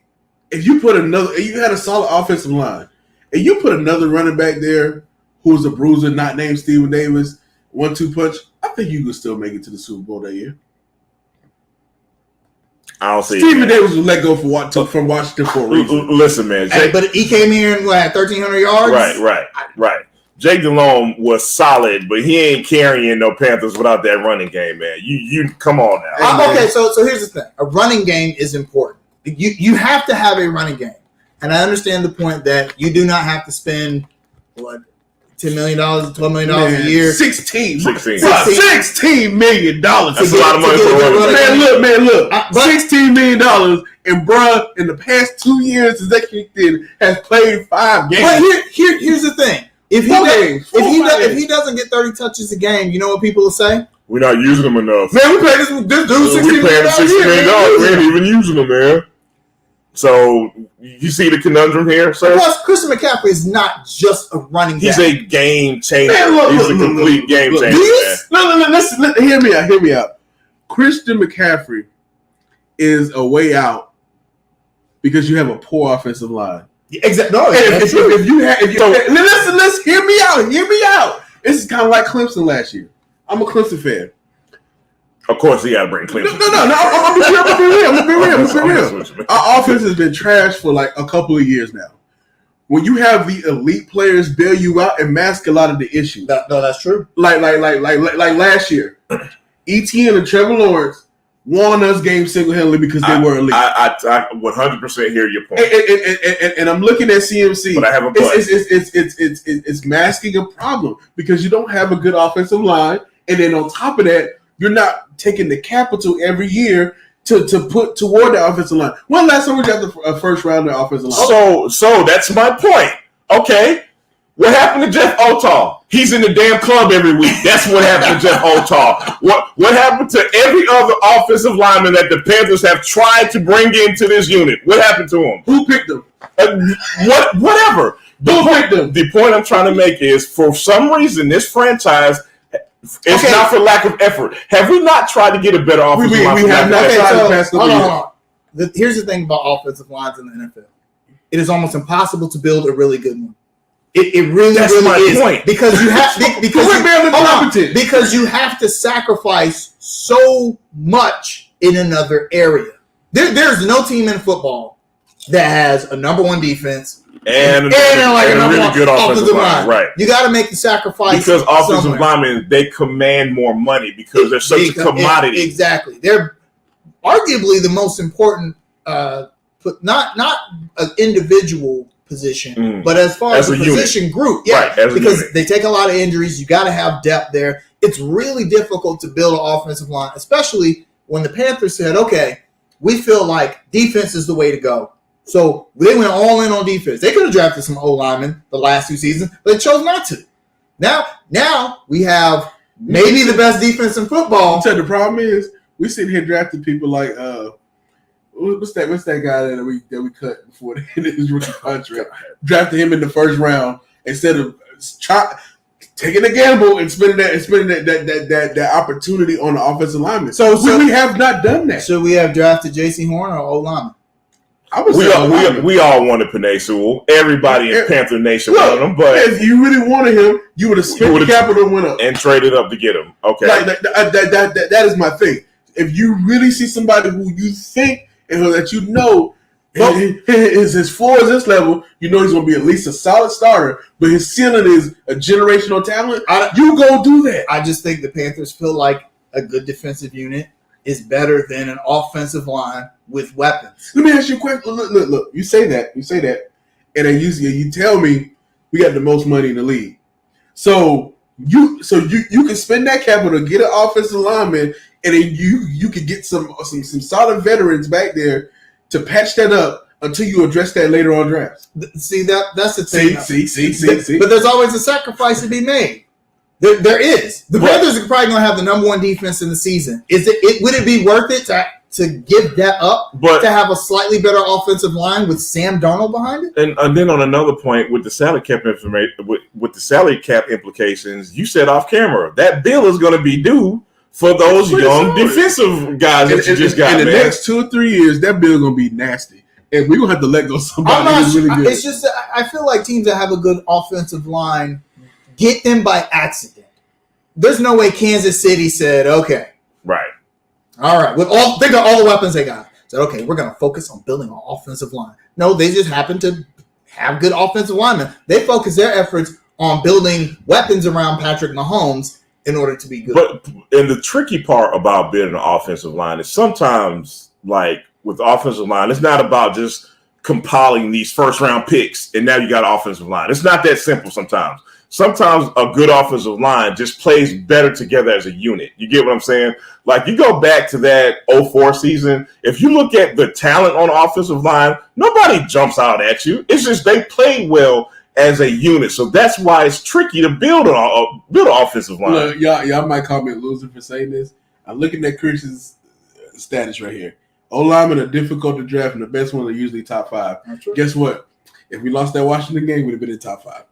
Speaker 1: if you had a solid offensive line, and you put another running back there who's a bruiser, not named Stephen Davis, 1-2 punch, I think you could still make it to the Super Bowl that year.
Speaker 2: I don't see
Speaker 1: Stephen Davis was let go from Washington for a reason.
Speaker 2: Listen, man,
Speaker 3: but he came here and had 1,300 yards.
Speaker 2: Right. Jake Delhomme was solid, but he ain't carrying no Panthers without that running game, man. You come on now.
Speaker 3: Okay, so here's the thing: a running game is important. You have to have a running game, and I understand the point that you do not have to spend $10 million, $12 million a year.
Speaker 1: $16 million.
Speaker 2: That's a lot of money for a running
Speaker 1: man. Look. $16 million, and bruh, in the past 2 years since they kicked in, has played 5 games.
Speaker 3: But here's the thing: if he doesn't get 30 touches a game, you know what people will say?
Speaker 2: We're not using them enough.
Speaker 1: Man, we pay this dude $16 million.
Speaker 2: We ain't even using them, man. So you see the conundrum here, sir?
Speaker 3: Plus, Christian McCaffrey is not just a running back.
Speaker 2: He's a game changer. He's a complete game changer.
Speaker 1: Listen, hear me out. Christian McCaffrey is a way out because you have a poor offensive line.
Speaker 3: Exactly. No,
Speaker 1: Listen, hear me out. This is kind of like Clemson last year. I'm a Clemson fan.
Speaker 2: Of course, he got to bring Clemson.
Speaker 1: No. I'm gonna be real. Our offense has been trash for like a couple of years now. When you have the elite players bail you out and mask a lot of the issues.
Speaker 3: No, that's true.
Speaker 1: Like last year, ETN and Trevor Lawrence won us games single-handedly because they were elite.
Speaker 2: I 100% hear your point.
Speaker 1: And I'm looking at CMC.
Speaker 2: But I have a
Speaker 1: it's masking a problem because you don't have a good offensive line. And then on top of that, you're not taking the capital every year to put toward the offensive line. When last time we got the first round of the offensive line?
Speaker 2: So that's my point. Okay. What happened to Jeff Otall? He's in the damn club every week. That's what happened to Jeff Otall. What happened to every other offensive lineman that the Panthers have tried to bring into this unit? What happened to him?
Speaker 1: Who picked them?
Speaker 2: Whatever. The point I'm trying to make is, for some reason, this franchise, it's not for lack of effort. Have we not tried to get a better offensive line?
Speaker 1: We have not tried to pass
Speaker 3: hold on. Here's the thing about offensive lines in the NFL. It is almost impossible to build a really good one. It really is. Point. Because you have because you have to sacrifice so much in another area. There's no team in football that has a number one defense and a really good offensive line. Right. You got to make the sacrifice
Speaker 2: because offensive linemen, they command more money because they're such a commodity.
Speaker 3: Exactly. They're arguably the most important, not an individual position, but as far as a position group, because they take a lot of injuries. You got to have depth there. It's really difficult to build an offensive line, especially when the Panthers said, "Okay, we feel like defense is the way to go." So they went all in on defense. They could have drafted some O linemen the last 2 seasons, but they chose not to. Now we have maybe the best defense in football.
Speaker 1: So the problem is we sit here drafting people like what's that guy that we cut before the end of his rookie contract? Drafted him in the first round instead of taking a gamble and spending that opportunity on the offensive lineman. So we have not done that.
Speaker 3: Should we have drafted J.C. Horn or O lineman?
Speaker 2: We all wanted Penei Sewell. Everybody in Panther Nation wanted him, but
Speaker 1: if you really wanted him, you would have spent the capital and went up
Speaker 2: and traded up to get him. Okay,
Speaker 1: that is my thing. If you really see somebody who you think and that you know his floor is this level, you know he's going to be at least a solid starter, but his ceiling is a generational talent, you go do that.
Speaker 3: I just think the Panthers feel like a good defensive unit is better than an offensive line with weapons.
Speaker 1: Let me ask you a question. Look. You say that, and then you tell me we got the most money in the league. So you can spend that capital, get an offensive lineman, and then you could get some solid veterans back there to patch that up until you address that later on drafts.
Speaker 3: See that's the thing.
Speaker 1: See.
Speaker 3: But there's always a sacrifice to be made. There is. The Panthers are probably going to have the number one defense in the season. Would it be worth it to give that up to have a slightly better offensive line with Sam Darnold behind it?
Speaker 2: And then on another point, with the salary cap with the salary cap implications, you said off camera that bill is going to be due for those young defensive guys that you just got.
Speaker 1: In the next 2 or 3 years, that bill is going to be nasty. And we're going to have to let go somebody who's really good.
Speaker 3: It's just I feel like teams that have a good offensive line get them by accident. There's no way Kansas City said, okay.
Speaker 2: Right.
Speaker 3: All right. Think of all the weapons they got. Said, okay, we're going to focus on building an offensive line. No, they just happen to have good offensive linemen. They focus their efforts on building weapons around Patrick Mahomes in order to be good.
Speaker 2: And the tricky part about building an offensive line is sometimes, like with the offensive line, it's not about just compiling these first-round picks and now you got an offensive line. It's not that simple sometimes. Sometimes a good offensive line just plays better together as a unit. You get what I'm saying? Like, you go back to that 2004 season, if you look at the talent on the offensive line, nobody jumps out at you. It's just they play well as a unit. So that's why it's tricky to build an offensive line.
Speaker 1: Look, y'all might call me a loser for saying this. I'm looking at Christian's status right here. O-linemen are difficult to draft, and the best ones are usually top 5. Guess what? If we lost that Washington game, we'd have been in top 5.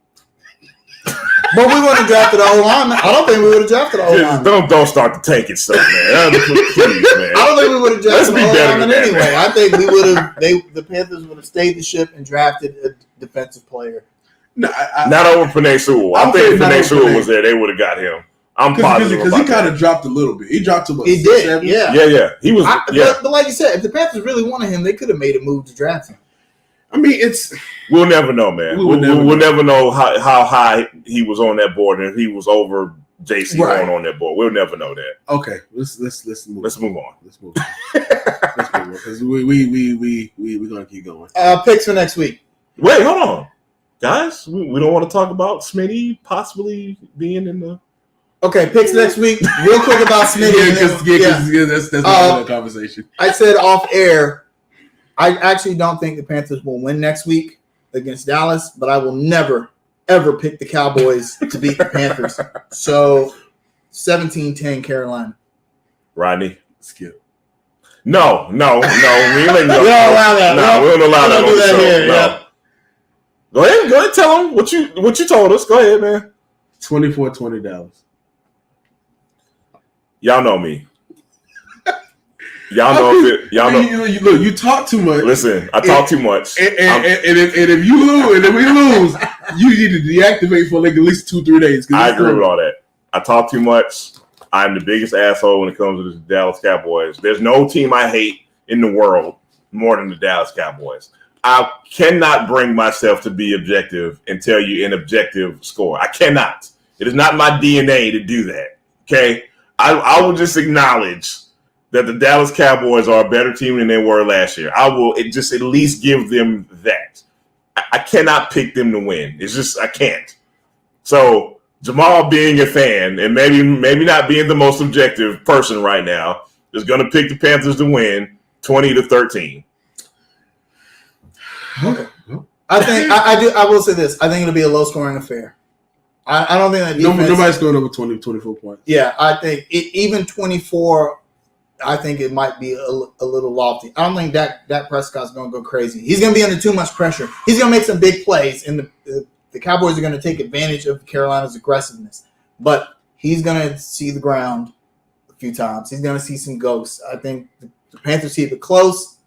Speaker 3: But we would have drafted an O-lineman. I don't think we would have drafted an O-lineman.
Speaker 2: Don't start the tanking stuff, man. Please, man.
Speaker 3: I don't think we would have drafted an O-lineman anyway. I think we would have. The Panthers would have stayed the ship and drafted a defensive player.
Speaker 1: No,
Speaker 2: not over Penei Sewell. I think if Penei Sewell was there, they would have got him. I'm positive
Speaker 1: because he kind of dropped a little bit. He dropped to what?
Speaker 3: He did,
Speaker 1: 7?
Speaker 3: yeah.
Speaker 2: He was.
Speaker 3: But like you said, if the Panthers really wanted him, they could have made a move to draft him.
Speaker 1: I mean,
Speaker 2: we'll never know, man. We'll never know how high he was on that board and if he was over JC Horn on that board. We'll never know that.
Speaker 1: Okay, let's move.
Speaker 2: Let's move on.
Speaker 1: Let's move on because we're gonna keep going.
Speaker 3: Picks for next week.
Speaker 2: Wait, hold on, guys. We don't want to talk about Smitty possibly being in the
Speaker 3: Okay, picks next week. Real quick about Smitty.
Speaker 1: That's another conversation.
Speaker 3: I said off air, I actually don't think the Panthers will win next week against Dallas, but I will never, ever pick the Cowboys to beat the Panthers. So 17-10 Carolina.
Speaker 2: Rodney?
Speaker 1: Skip.
Speaker 2: No. We don't
Speaker 3: allow that.
Speaker 2: No, we don't allow that on the show.
Speaker 3: Here,
Speaker 2: no.
Speaker 3: yeah.
Speaker 2: Go ahead. Tell them what you told us. Go ahead, man.
Speaker 1: 24-20 Dallas.
Speaker 2: Y'all know me. Y'all know.
Speaker 1: Look, you talk too much.
Speaker 2: Listen, I talk too much.
Speaker 1: And if you lose, and if we lose, you need to deactivate for like at least 2-3 days.
Speaker 2: I agree with all that. I talk too much. I'm the biggest asshole when it comes to the Dallas Cowboys. There's no team I hate in the world more than the Dallas Cowboys. I cannot bring myself to be objective and tell you an objective score. I cannot. It is not my DNA to do that. Okay? I will just acknowledge that the Dallas Cowboys are a better team than they were last year. I will just at least give them that. I cannot pick them to win. It's just I can't. So Jamal, being a fan and maybe not being the most objective person right now, is going to pick the Panthers to win 20-13.
Speaker 3: Okay. I think I will say this. I think it'll be a low scoring affair. I don't think that defense,
Speaker 1: nobody's going over 24 points.
Speaker 3: Yeah, I think even 24. I think it might be a little lofty. I don't think Dak Prescott's going to go crazy. He's going to be under too much pressure. He's going to make some big plays, and the Cowboys are going to take advantage of Carolina's aggressiveness. But he's going to see the ground a few times. He's going to see some ghosts. I think the Panthers keep it close.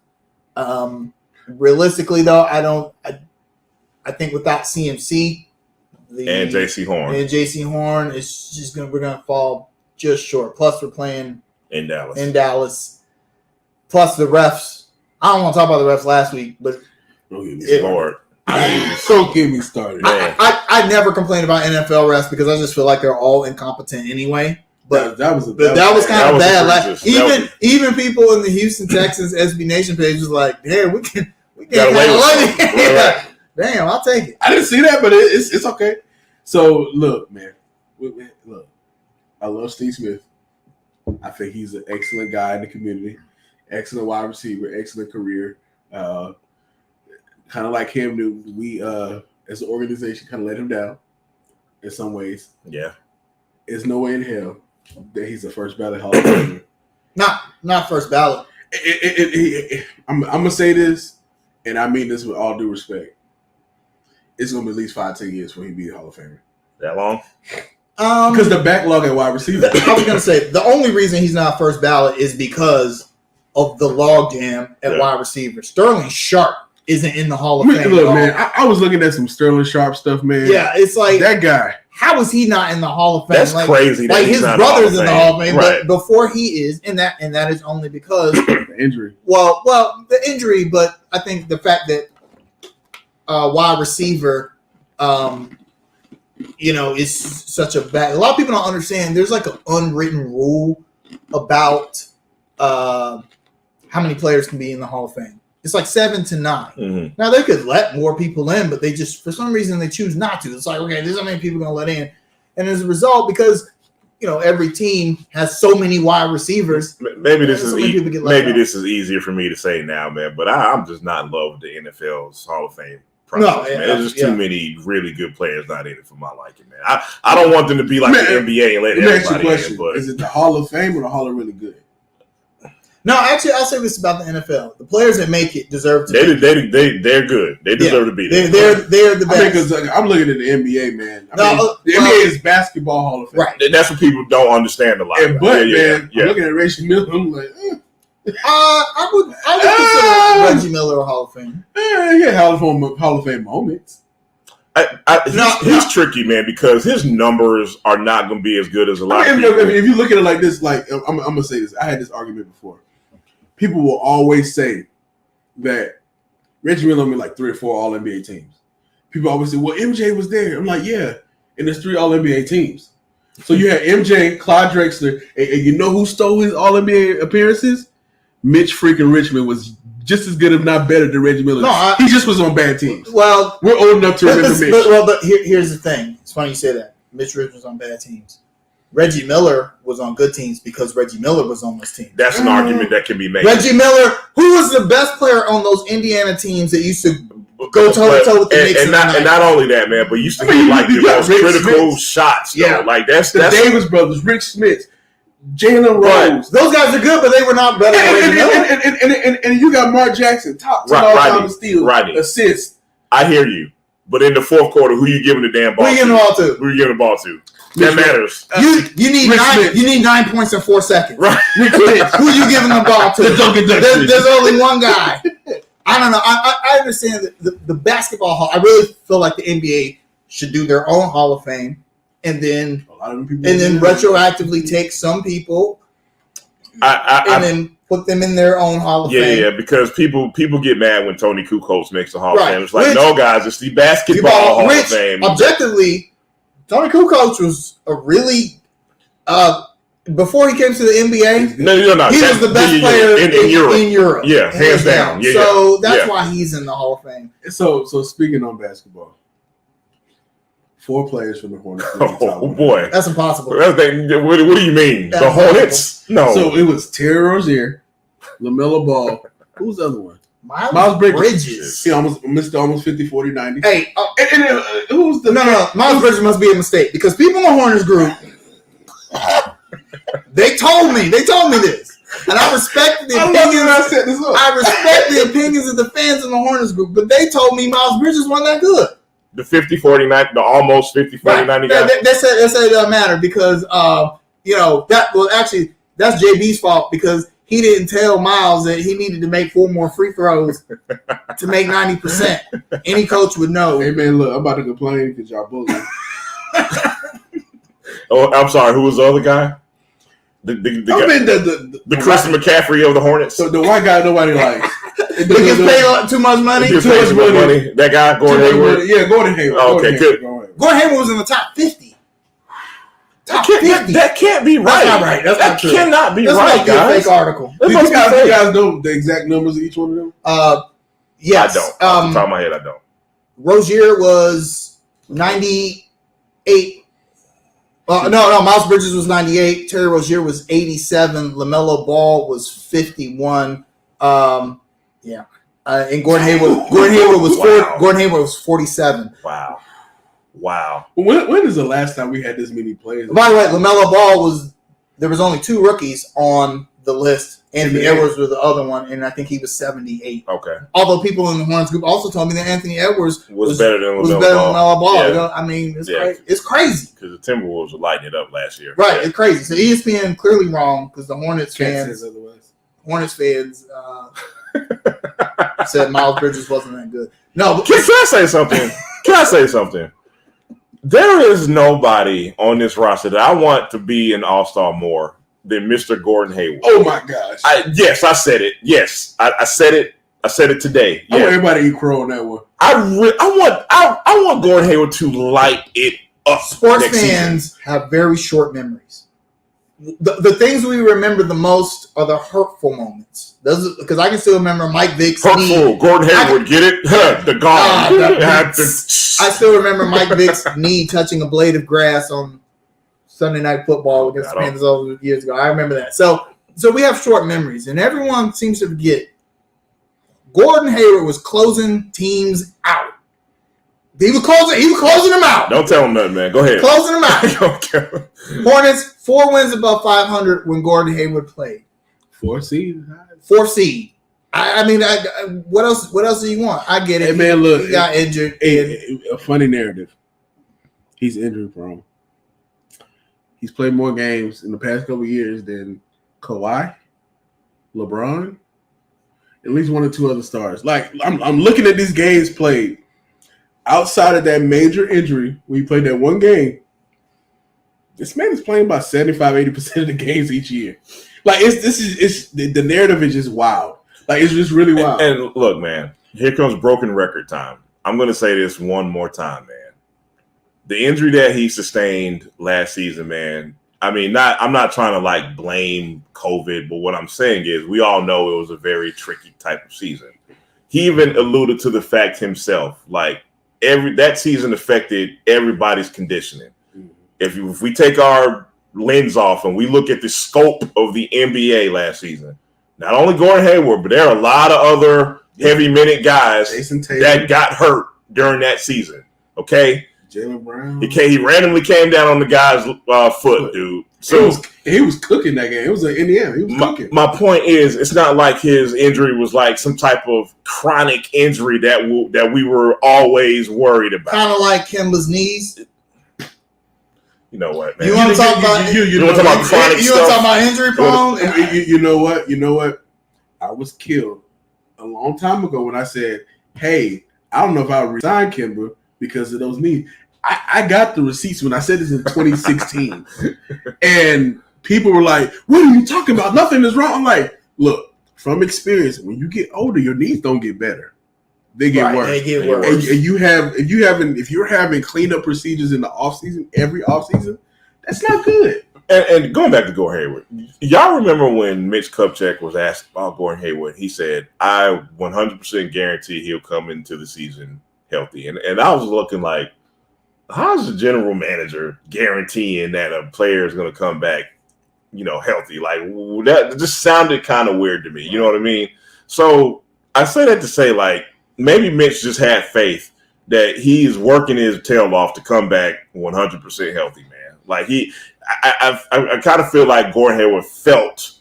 Speaker 3: Realistically, though, I think without CMC
Speaker 2: and JC
Speaker 3: Horn, it's just we're going to fall just short. Plus, we're playing in Dallas. Plus the refs. I don't want to talk about the refs last week, but
Speaker 2: Lord.
Speaker 1: Don't get me started.
Speaker 3: I never complain about NFL refs because I just feel like they're all incompetent anyway. But that was kind of bad. Like even people in the Houston Texans SB Nation page was like, "Damn, we can't
Speaker 2: right.
Speaker 3: Damn, I'll take it."
Speaker 1: I didn't see that, but it's okay. So look, man. Look, I love Steve Smith. I think he's an excellent guy in the community, excellent wide receiver, excellent career. Kind of like him, we as an organization kind of let him down in some ways.
Speaker 2: Yeah,
Speaker 1: there's no way in hell that he's a first ballot Hall of Famer.
Speaker 3: Not first ballot.
Speaker 1: I'm gonna say this, and I mean this with all due respect. It's gonna be at least 5-10 years before he be a Hall of Famer.
Speaker 2: That long?
Speaker 1: Because the backlog at wide receiver.
Speaker 3: I was going to say, the only reason he's not first ballot is because of the log jam at wide receiver. Sterling Sharp isn't in the Hall of Fame.
Speaker 1: Look, man, I was looking at some Sterling Sharp stuff, man.
Speaker 3: Yeah, it's like
Speaker 1: that guy.
Speaker 3: How is he not in the Hall of Fame?
Speaker 2: That's crazy.
Speaker 3: Like his brother's in the Hall of Fame,
Speaker 2: right.
Speaker 3: But before he is, and that is only because
Speaker 1: the injury.
Speaker 3: Well, the injury, but I think the fact that wide receiver, is such a bad. A lot of people don't understand. There's like an unwritten rule about how many players can be in the Hall of Fame. It's like 7 to 9.
Speaker 2: Mm-hmm.
Speaker 3: Now they could let more people in, but they just for some reason they choose not to. It's like, okay, there's how many people going to let in, and as a result, because every team has so many wide receivers.
Speaker 2: Maybe this is this is easier for me to say now, man. But I'm just not in love with the NFL's Hall of Fame process, man. There's just too many really good players not in it for my liking, man. I don't want them to be like the NBA and let everybody in. But
Speaker 1: is it the Hall of Fame or the Hall of Really Good?
Speaker 3: No, actually, I'll say this about the NFL: the players that make it deserve to.
Speaker 2: They're good. They deserve to be there.
Speaker 3: They're the best.
Speaker 1: I'm looking at the NBA, man. The NBA is basketball Hall of Fame,
Speaker 2: right? That's what people don't understand a lot.
Speaker 1: I'm looking at Reggie Miller. I'm like,
Speaker 3: I would consider Reggie Miller a Hall of Fame.
Speaker 1: Hall of Fame moments.
Speaker 2: He's tricky, man, because his numbers are not going to be as good as a lot of people.
Speaker 1: If you look at it like this, like I'm going to say this. I had this argument before. People will always say that Reggie Miller made like 3 or 4 All-NBA teams. People always say, well, MJ was there. I'm like, yeah, and there's 3 All-NBA teams. So you had MJ, Clyde Drexler, and you know who stole his All-NBA appearances? Mitch freaking Richmond was just as good, if not better, than Reggie Miller. He just was on bad teams.
Speaker 3: Well,
Speaker 1: we're old enough to remember Mitch.
Speaker 3: But here's the thing. It's funny you say that. Mitch Richmond's on bad teams. Reggie Miller was on good teams because Reggie Miller was on those teams.
Speaker 2: That's an argument that can be made.
Speaker 3: Reggie Miller, who was the best player on those Indiana teams that used to go toe-to-toe with the Knicks?
Speaker 2: And not only that, man, but used to get like the most critical shots. Though.
Speaker 1: Yeah.
Speaker 2: Like that's
Speaker 1: Davis brothers, Rick Smith, Jalen Rose.
Speaker 3: Those guys are good, but they were not better than Reggie Miller.
Speaker 1: And you got Mark Jackson, top 10 all-time steals, assists.
Speaker 2: I hear you. But in the fourth quarter, who you giving the damn ball to?
Speaker 3: Who you giving the ball to?
Speaker 2: Who you giving the ball to? That matters.
Speaker 3: You need 9 points in 4 seconds.
Speaker 2: Right.
Speaker 3: Who you giving the ball to? There's only one guy. I don't know. I understand that the basketball hall. I really feel like the NBA should do their own Hall of Fame, and then retroactively take some people, and then put them in their own Hall of Fame.
Speaker 2: Yeah, because people get mad when Tony Kukoc makes the Hall of Fame. It's like, no, guys, it's the basketball Hall of Fame.
Speaker 3: Objectively, Tony Kukoc was a really before he came to the NBA.
Speaker 2: No,
Speaker 3: he was the best player in Europe.
Speaker 2: Yeah, hands down. Yeah,
Speaker 3: so that's why he's in the Hall of Fame.
Speaker 1: So speaking on basketball, 4 players from the Hornets.
Speaker 2: Oh boy,
Speaker 3: that's impossible.
Speaker 2: What do you mean?
Speaker 3: That's
Speaker 2: the Hornets? No.
Speaker 1: So it was Terry Rozier, LaMelo Ball. Who's the other one?
Speaker 3: Miles Bridges.
Speaker 1: He missed almost 50, 40, 90.
Speaker 3: Hey,
Speaker 1: who's the
Speaker 3: no? Miles Bridges must be a mistake because people in the Hornets group, they told me this, and I respect the opinions. I respect the opinions of the fans in the Hornets group, but they told me Miles Bridges wasn't that good.
Speaker 2: The 50, 40, 90, the almost 50, 40, 90 guy.
Speaker 3: They said it doesn't matter because that's JB's fault because he didn't tell Miles that he needed to make 4 more free throws to make 90%. Any coach would know.
Speaker 1: Hey, man, look, I'm about to complain because y'all bullying.
Speaker 2: Oh, I'm sorry. Who was the other guy? The Christian McCaffrey of the Hornets.
Speaker 1: So the white guy nobody likes.
Speaker 3: He gets paid too much money.
Speaker 2: Too much money. That guy, Gordon Hayward.
Speaker 1: Yeah, Gordon Hayward.
Speaker 2: Oh, okay, good.
Speaker 3: Gordon Hayward was in the top 50.
Speaker 2: That can't be right.
Speaker 3: That's not right. That's not true.
Speaker 2: Cannot be
Speaker 3: right,
Speaker 2: guys.
Speaker 3: That's a fake article.
Speaker 1: Do you guys know the exact numbers of each one of them?
Speaker 3: Yes.
Speaker 2: I don't. Off the top of my head, I don't.
Speaker 3: Rozier was 98. No. Miles Bridges was 98. Terry Rozier was 87. LaMelo Ball was 51. And Gordon Hayward was Gordon Hayward was 47.
Speaker 2: Wow.
Speaker 1: When is the last time we had this many players?
Speaker 3: By the way, LaMelo Ball there was only 2 rookies on the list. Anthony Edwards was the other one, and I think he was 78.
Speaker 2: Okay.
Speaker 3: Although people in the Hornets group also told me that Anthony Edwards was better than
Speaker 2: LaMelo
Speaker 3: Ball.
Speaker 2: Yeah.
Speaker 3: You know, I mean, it's crazy.
Speaker 2: Because the Timberwolves were lighting it up last year.
Speaker 3: Right, it's crazy. So ESPN clearly wrong because the Hornets fans said Miles Bridges wasn't that good. No, but
Speaker 2: can I say something? There is nobody on this roster that I want to be an All-Star more than Mr. Gordon Hayward.
Speaker 1: Oh my gosh!
Speaker 2: Yes, I said it. Yes, I said it. I said it today.
Speaker 1: I want everybody to eat crow on that one.
Speaker 2: I want Gordon Hayward to light it up.
Speaker 3: Sports fans have very short memories. The things we remember the most are the hurtful moments. Because I can still remember Mike Vick's knee.
Speaker 2: Gordon Hayward, get it? The gone.
Speaker 3: I still remember Mike Vick's knee touching a blade of grass on Sunday Night Football against the Panthers over years ago. I remember that. So we have short memories, and everyone seems to forget. Gordon Hayward was closing teams out. He was closing them out.
Speaker 2: Don't tell him nothing, man. Go ahead.
Speaker 3: Closing them out. Hornets 4 wins above 500 when Gordon Hayward played.
Speaker 1: 4th seed.
Speaker 3: I mean, what else? What else do you want? I get it.
Speaker 1: Hey man, look,
Speaker 3: he got injured.
Speaker 1: A funny narrative. He's injury prone. He's played more games in the past couple of years than Kawhi, LeBron, at least 1 or 2 other stars. Like I'm looking at these games played. Outside of that major injury, when he played that one game, this man is playing about 75-80% of the games each year. Like the narrative is just wild. Like it's just really wild.
Speaker 2: And look, man, here comes broken record time. I'm going to say this one more time, man. The injury that he sustained last season, man. I mean, I'm not trying to like blame COVID, but what I'm saying is we all know it was a very tricky type of season. He even alluded to the fact himself, like that season affected everybody's conditioning. If we take our lens off and we look at the scope of the NBA last season, not only Gordon Hayward, but there are a lot of other heavy minute guys that got hurt during that season. Okay,
Speaker 1: Jaylen Brown.
Speaker 2: He randomly came down on the guy's foot, dude. So
Speaker 1: he was cooking that game. It was in Indiana. He was cooking.
Speaker 2: My point is, it's not like his injury was like some type of chronic injury that we were always worried about.
Speaker 3: Kind of like Kemba's knees.
Speaker 2: You know what, man?
Speaker 3: You want to talk about?
Speaker 2: You want to talk about chronic stuff?
Speaker 3: You want to talk about injury prone?
Speaker 1: You know what? You know what? I was killed a long time ago when I said, "Hey, I don't know if I'll resign Kemba because of those knees." I got the receipts when I said this in 2016, and people were like, "What are you talking about? Nothing is wrong." I'm like, "Look, from experience, when you get older, your knees don't get better; they get worse.
Speaker 3: They get worse.
Speaker 1: And if you're having cleanup procedures in the offseason, every offseason, that's not good."
Speaker 2: And going back to Gordon Hayward, y'all remember when Mitch Kupchak was asked about Gordon Hayward? He said, "I 100% guarantee he'll come into the season healthy," and I was looking like, how's the general manager guaranteeing that a player is going to come back, healthy? Like, that just sounded kind of weird to me. You know what I mean? So I say that to say, like, maybe Mitch just had faith that he's working his tail off to come back 100% healthy, man. Like, I kind of feel like Gordon Hayward felt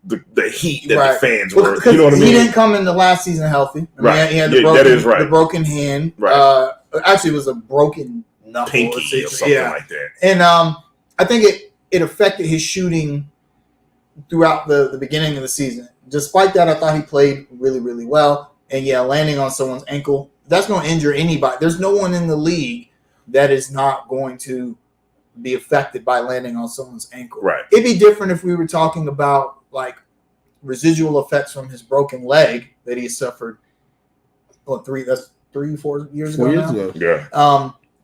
Speaker 2: the heat that the fans were. You know what I mean?
Speaker 3: He didn't come into last season healthy.
Speaker 2: Right.
Speaker 3: He had the broken hand.
Speaker 2: Right.
Speaker 3: Actually, it was a broken knuckle,
Speaker 2: pinky or something like that.
Speaker 3: And I think it affected his shooting throughout the beginning of the season. Despite that, I thought he played really, really well. And landing on someone's ankle, that's going to injure anybody. There's no one in the league that is not going to be affected by landing on someone's ankle.
Speaker 2: Right.
Speaker 3: It'd be different if we were talking about like residual effects from his broken leg that he suffered. What, 4 years ago now?
Speaker 2: Yeah.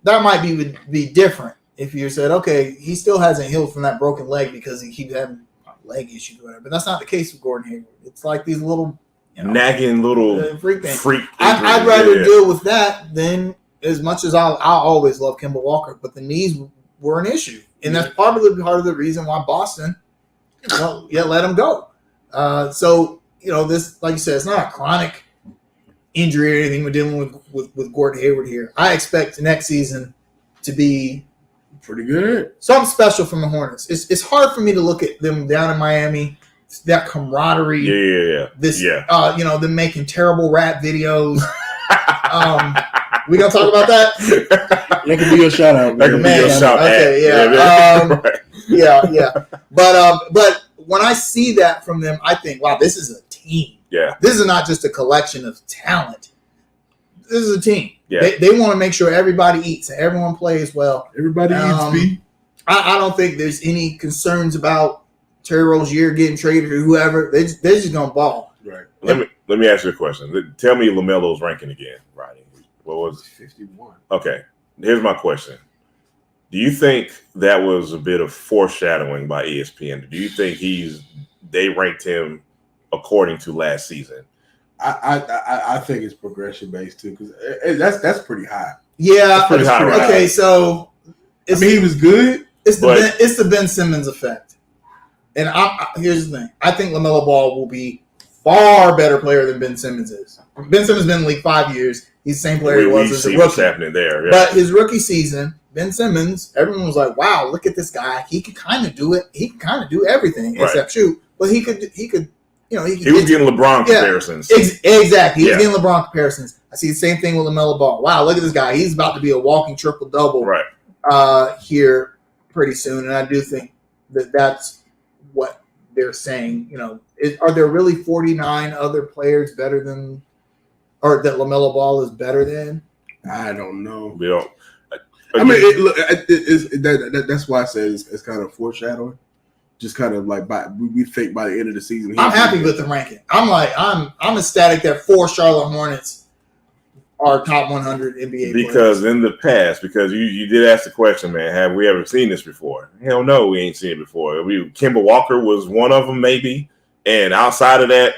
Speaker 3: That might be different if you said, okay, he still hasn't healed from that broken leg because he keeps having leg issues or whatever. But that's not the case with Gordon Hayward. It's like these little
Speaker 2: nagging little
Speaker 3: freak things.
Speaker 2: Freak
Speaker 3: I'd rather deal with that than, as much as I always love Kemba Walker, but the knees were an issue, and that's part of the reason why Boston, let him go. So this, like you said, it's not a chronic injury or anything we're dealing with Gordon Hayward here. I expect next season to be
Speaker 1: pretty good.
Speaker 3: Something special from the Hornets. It's hard for me to look at them down in Miami, that camaraderie.
Speaker 2: Yeah.
Speaker 3: Them making terrible rap videos. We gonna talk about that?
Speaker 1: That could be your shout out.
Speaker 2: That could be your shout out.
Speaker 3: Okay, yeah. But when I see that from them, I think, wow, this is a team.
Speaker 2: Yeah.
Speaker 3: This is not just a collection of talent. This is a team.
Speaker 2: Yeah.
Speaker 3: They want to make sure everybody eats and everyone plays well.
Speaker 1: Everybody eats, B.
Speaker 3: I don't think there's any concerns about Terry Rozier getting traded or whoever. They're just going to ball.
Speaker 2: Right. Let me ask you a question. Tell me LaMelo's ranking again, Rodney. What was it?
Speaker 1: 51.
Speaker 2: Okay. Here's my question. Do you think that was a bit of foreshadowing by ESPN? Do you think they ranked him according to last season?
Speaker 1: I think it's progression based too, because that's pretty high.
Speaker 3: Yeah,
Speaker 2: that's pretty high. Right?
Speaker 3: Okay, so
Speaker 1: he was good.
Speaker 3: It's the Ben Simmons effect, and here's the thing: I think LaMelo Ball will be far better player than Ben Simmons is. Ben Simmons has been in the league 5 years. He's the same player he was as a rookie.
Speaker 2: What's happening there? Yeah.
Speaker 3: But his rookie season, Ben Simmons, everyone was like, "Wow, look at this guy. He could kind of do it. He can kind of do everything except shoot." But he was getting
Speaker 2: LeBron comparisons.
Speaker 3: Exactly. He was getting LeBron comparisons. I see the same thing with LaMelo Ball. Wow, look at this guy. He's about to be a walking triple-double here pretty soon. And I do think that's what they're saying. Are there really 49 other players better than – or that LaMelo Ball is better than?
Speaker 1: I don't know. That's why I say it's kind of foreshadowing. Just kind of like we think by the end of the season.
Speaker 3: I'm happy with the ranking. I'm ecstatic that 4 Charlotte Hornets are top 100 NBA players.
Speaker 2: Because in the past, because you did ask the question, man, have we ever seen this before? Hell no, we ain't seen it before. Kemba Walker was one of them, maybe, and outside of that,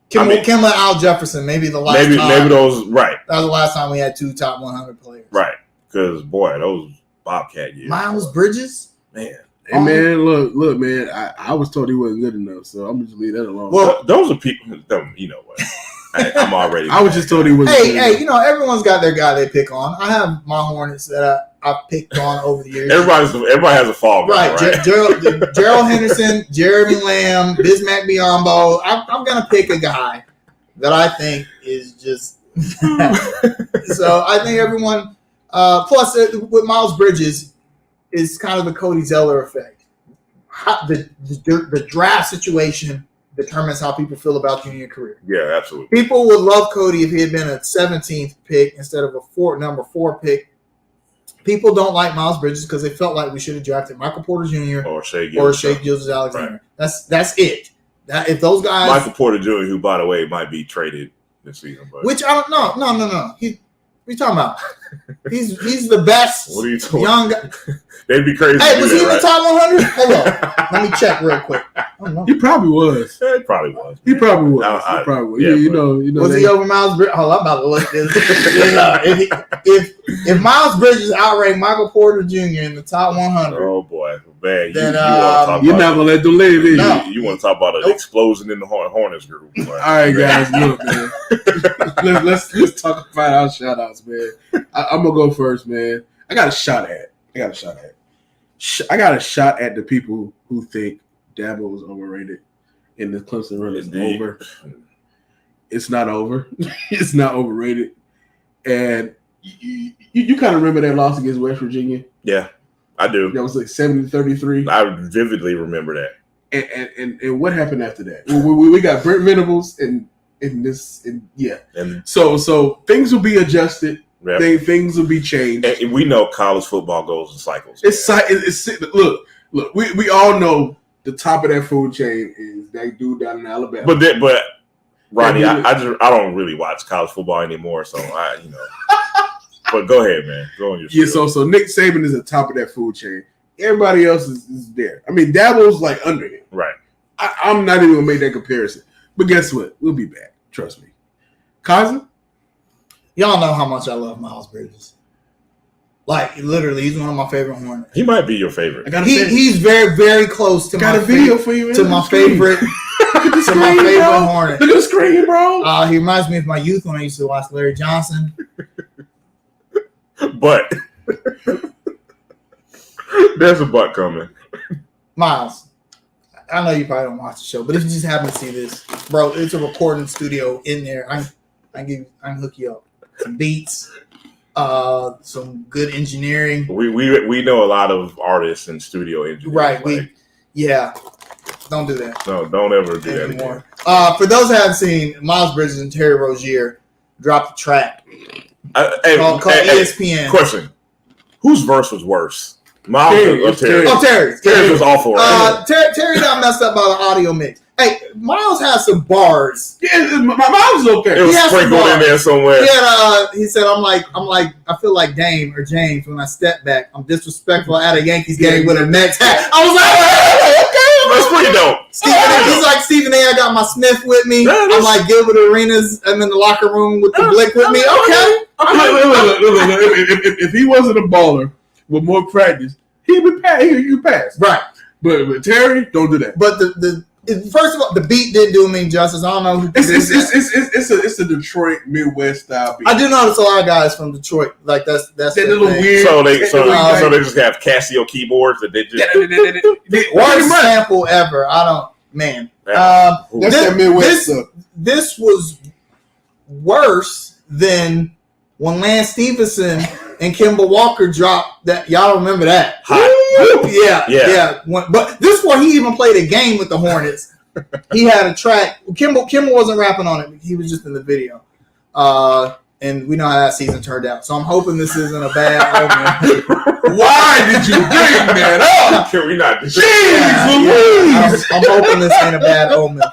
Speaker 3: Kemba, Al Jefferson, maybe the last time.
Speaker 2: Maybe those right.
Speaker 3: That was the last time we had 2 top 100 players.
Speaker 2: Right, because boy, those Bobcat years.
Speaker 3: Miles Bridges,
Speaker 2: man.
Speaker 1: Hey man, look, man. I was told he wasn't good enough, so I'm just leave that alone.
Speaker 2: Well, those are people. You know what? I'm already.
Speaker 1: I was just told he wasn't.
Speaker 3: Hey, everyone's got their guy they pick on. I have my Hornets that I picked on over the years.
Speaker 2: Everybody has a fall guy,
Speaker 3: right? Gerald Henderson, Jeremy Lamb, Bismack Biyombo. I'm gonna pick a guy that I think is just. So I think everyone. Plus, with Miles Bridges, is kind of the Cody Zeller effect. The draft situation determines how people feel about you in your career.
Speaker 2: Yeah, absolutely.
Speaker 3: People would love Cody if he had been a 17th pick instead of a number 4 pick. People don't like Miles Bridges because they felt like we should have drafted Michael Porter Jr.
Speaker 2: or Shea
Speaker 3: Gilgeous-Alexander. Right. That's it. If those guys,
Speaker 2: Michael Porter Jr., who by the way might be traded this season, but
Speaker 3: which I don't know. No. What are you talking about? He's the best.
Speaker 2: What are you talking
Speaker 3: young guy.
Speaker 2: They'd be crazy.
Speaker 3: Hey, was he in the top 100? Hold on. Let me check real quick. I don't know.
Speaker 1: He probably was.
Speaker 2: He probably was.
Speaker 1: He probably was.
Speaker 2: Yeah,
Speaker 1: you know.
Speaker 3: Was he over Miles Bridges? Hold on, I'm about to look this. If Miles Bridges outranked Michael Porter Jr. in the top 100,
Speaker 2: oh boy, man,
Speaker 3: then
Speaker 1: you're not gonna let them live.
Speaker 2: You want to talk about an explosion in the Hornets group?
Speaker 1: All right, guys, look, man. let's talk about our shout outs, man. I'm gonna go first, man. I got a shot at the people who think Dabo was overrated and the Clemson run is over. It's not over. It's not overrated. And you kind of remember that loss against West Virginia?
Speaker 2: Yeah, I do.
Speaker 1: That was like 70-33.
Speaker 2: I vividly remember that.
Speaker 1: And what happened after that? We got Brent Venables and so things will be adjusted.
Speaker 2: Yeah.
Speaker 1: Things will be changed.
Speaker 2: And we know college football goes in cycles.
Speaker 1: Look. We all know the top of that food chain is that dude down in Alabama.
Speaker 2: But Ronnie, I don't really watch college football anymore, so But go ahead, man. Go on your
Speaker 1: spiel. So Nick Saban is at the top of that food chain. Everybody else is there. I mean, Dabo's like under him.
Speaker 2: Right.
Speaker 1: I'm not even gonna make that comparison. But guess what? We'll be back. Trust me. Cousin?
Speaker 3: Y'all know how much I love Miles Bridges. Like, literally, he's one of my favorite Hornets.
Speaker 2: He might be your favorite.
Speaker 3: He's very, very close to my favorite Hornet.
Speaker 1: Look at the screen, bro.
Speaker 3: He reminds me of my youth when I used to watch Larry Johnson.
Speaker 2: But there's a butt coming.
Speaker 3: Miles, I know you probably don't watch the show, but if you just happen to see this, bro, it's a recording studio in there. I can hook you up. Some beats, some good engineering.
Speaker 2: We know a lot of artists and studio engineers.
Speaker 3: Right. Don't do that.
Speaker 2: No, don't ever do that anymore.
Speaker 3: For those that haven't seen, Miles Bridges and Terry Rozier dropped a track called ESPN.
Speaker 2: Question: whose verse was worse, Miles or Terry? Terry was awful. Right?
Speaker 3: Terry got messed up by the audio mix. Hey, Miles has some bars.
Speaker 1: Yeah, Miles is okay.
Speaker 2: It was sprinkled in there somewhere.
Speaker 3: He said, I feel like Dame or James when I step back. I'm disrespectful at a Yankees game with a Mets hat. I was like, okay.
Speaker 2: That's pretty dope.
Speaker 3: He's like, Stephen A., I got my sniff with me. I'm like Gilbert Arenas. I'm in the locker room with the blick with me. Okay.
Speaker 1: Look, if he wasn't a baller with more practice, he would pass.
Speaker 3: Right.
Speaker 1: But Terry, don't do that.
Speaker 3: But first of all, the beat didn't do me justice. I don't know who
Speaker 1: it's a Detroit Midwest style beat.
Speaker 3: I do notice a lot of guys from Detroit. Like that's
Speaker 1: a little weird.
Speaker 2: So they just have Casio keyboards that they just
Speaker 3: worst sample ever. I don't man.
Speaker 1: That's that Midwest stuff.
Speaker 3: This was worse than when Lance Stevenson and Kemba Walker dropped that. Y'all remember that? Yeah. But this one, he even played a game with the Hornets. He had a track. Kemba wasn't rapping on it. He was just in the video. And we know how that season turned out. So I'm hoping this isn't a bad omen.
Speaker 1: Why did you bring that up?
Speaker 2: Can we not?
Speaker 3: I'm hoping this ain't a bad omen.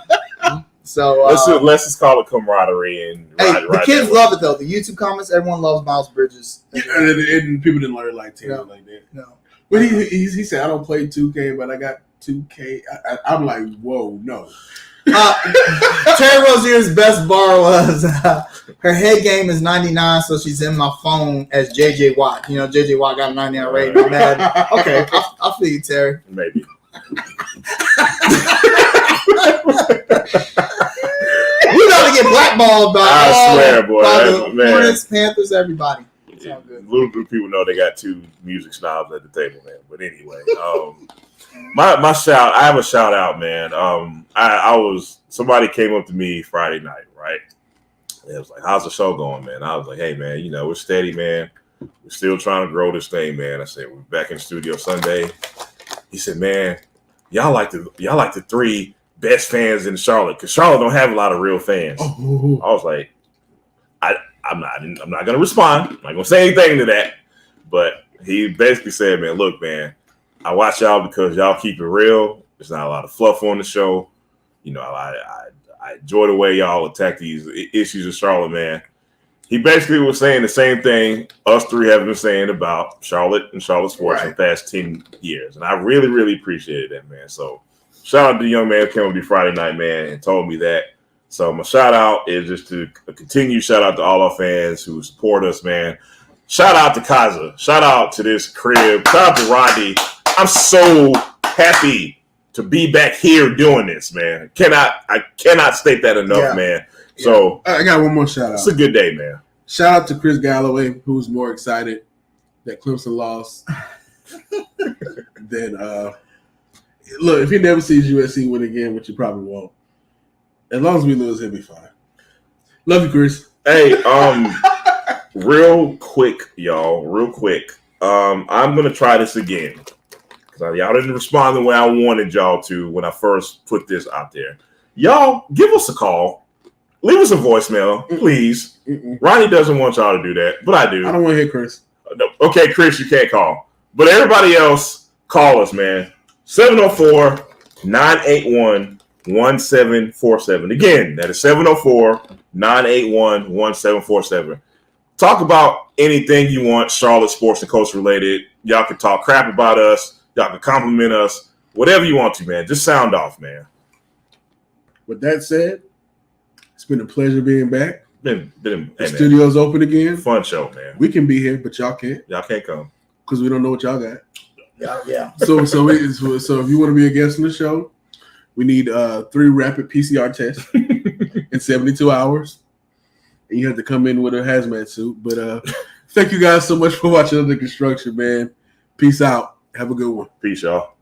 Speaker 3: So
Speaker 2: let's just call it camaraderie and
Speaker 3: the kids love it though. The YouTube comments, everyone loves Miles Bridges.
Speaker 1: And people didn't learn like Terry like that.
Speaker 3: No.
Speaker 1: But he said I don't play 2K, but I got 2K. I'm like, whoa, no.
Speaker 3: Terry Rozier's best bar was her head game is 99, so she's in my phone as JJ Watt. You know, JJ Watt got a 99 rating on that. Okay, I'll feel you, Terry.
Speaker 2: Maybe.
Speaker 3: We got to get blackballed by
Speaker 2: the
Speaker 3: Hornets, Panthers, everybody.
Speaker 2: Yeah, little do people know they got two music snobs at the table, man. But anyway, my shout. I have a shout out, man. Somebody came up to me Friday night, right? And it was like, "How's the show going, man?" I was like, "Hey, man, we're steady, man. We're still trying to grow this thing, man." I said, "We're back in the studio Sunday." He said, "Man, y'all like the three best fans in Charlotte, because Charlotte don't have a lot of real fans."
Speaker 1: Oh.
Speaker 2: I was like, I'm not gonna respond. I'm not gonna say anything to that. But he basically said, "Man, look, man, I watch y'all because y'all keep it real. There's not a lot of fluff on the show. I enjoy the way y'all attack these issues of Charlotte, man." He basically was saying the same thing us three have been saying about Charlotte and Charlotte sports for the past 10 years. And I really, really appreciated that, man. So shout out to the young man who came with me Friday night, man, and told me that. So my shout out is just to continue shout out to all our fans who support us, man. Shout out to Kaza. Shout out to this crib. Shout out to Rodney. I'm so happy to be back here doing this, man. I cannot state that enough, man.
Speaker 1: Yeah.
Speaker 2: So
Speaker 1: I got one more shout out.
Speaker 2: It's a good day, man.
Speaker 1: Shout out to Chris Galloway, who's more excited that Clemson lost than look, if he never sees USC win again, which he probably won't. As long as we lose, he'll be fine. Love you, Chris.
Speaker 2: Hey, real quick, y'all. Real quick. I'm gonna try this again. Because y'all didn't respond the way I wanted y'all to when I first put this out there. Y'all, give us a call. Leave us a voicemail, please. Ronnie doesn't want y'all to do that, but I do.
Speaker 1: I don't want to hear Chris.
Speaker 2: No. Okay, Chris, you can't call. But everybody else, call us, man. 704-981-1747. Again, that is 704-981-1747. Talk about anything you want, Charlotte sports and coach related. Y'all can talk crap about us. Y'all can compliment us. Whatever you want to, man. Just sound off, man.
Speaker 1: With that said, it's been a pleasure being back.
Speaker 2: The
Speaker 1: studio's open again.
Speaker 2: Fun show, man.
Speaker 1: We can be here, but y'all can't.
Speaker 2: Y'all can't come
Speaker 1: because we don't know what y'all got.
Speaker 3: Yeah.
Speaker 1: So if you want to be a guest on the show, we need 3 rapid PCR tests in 72 hours, and you have to come in with a hazmat suit. But thank you guys so much for watching Under Construction, man. Peace out. Have a good one.
Speaker 2: Peace, y'all.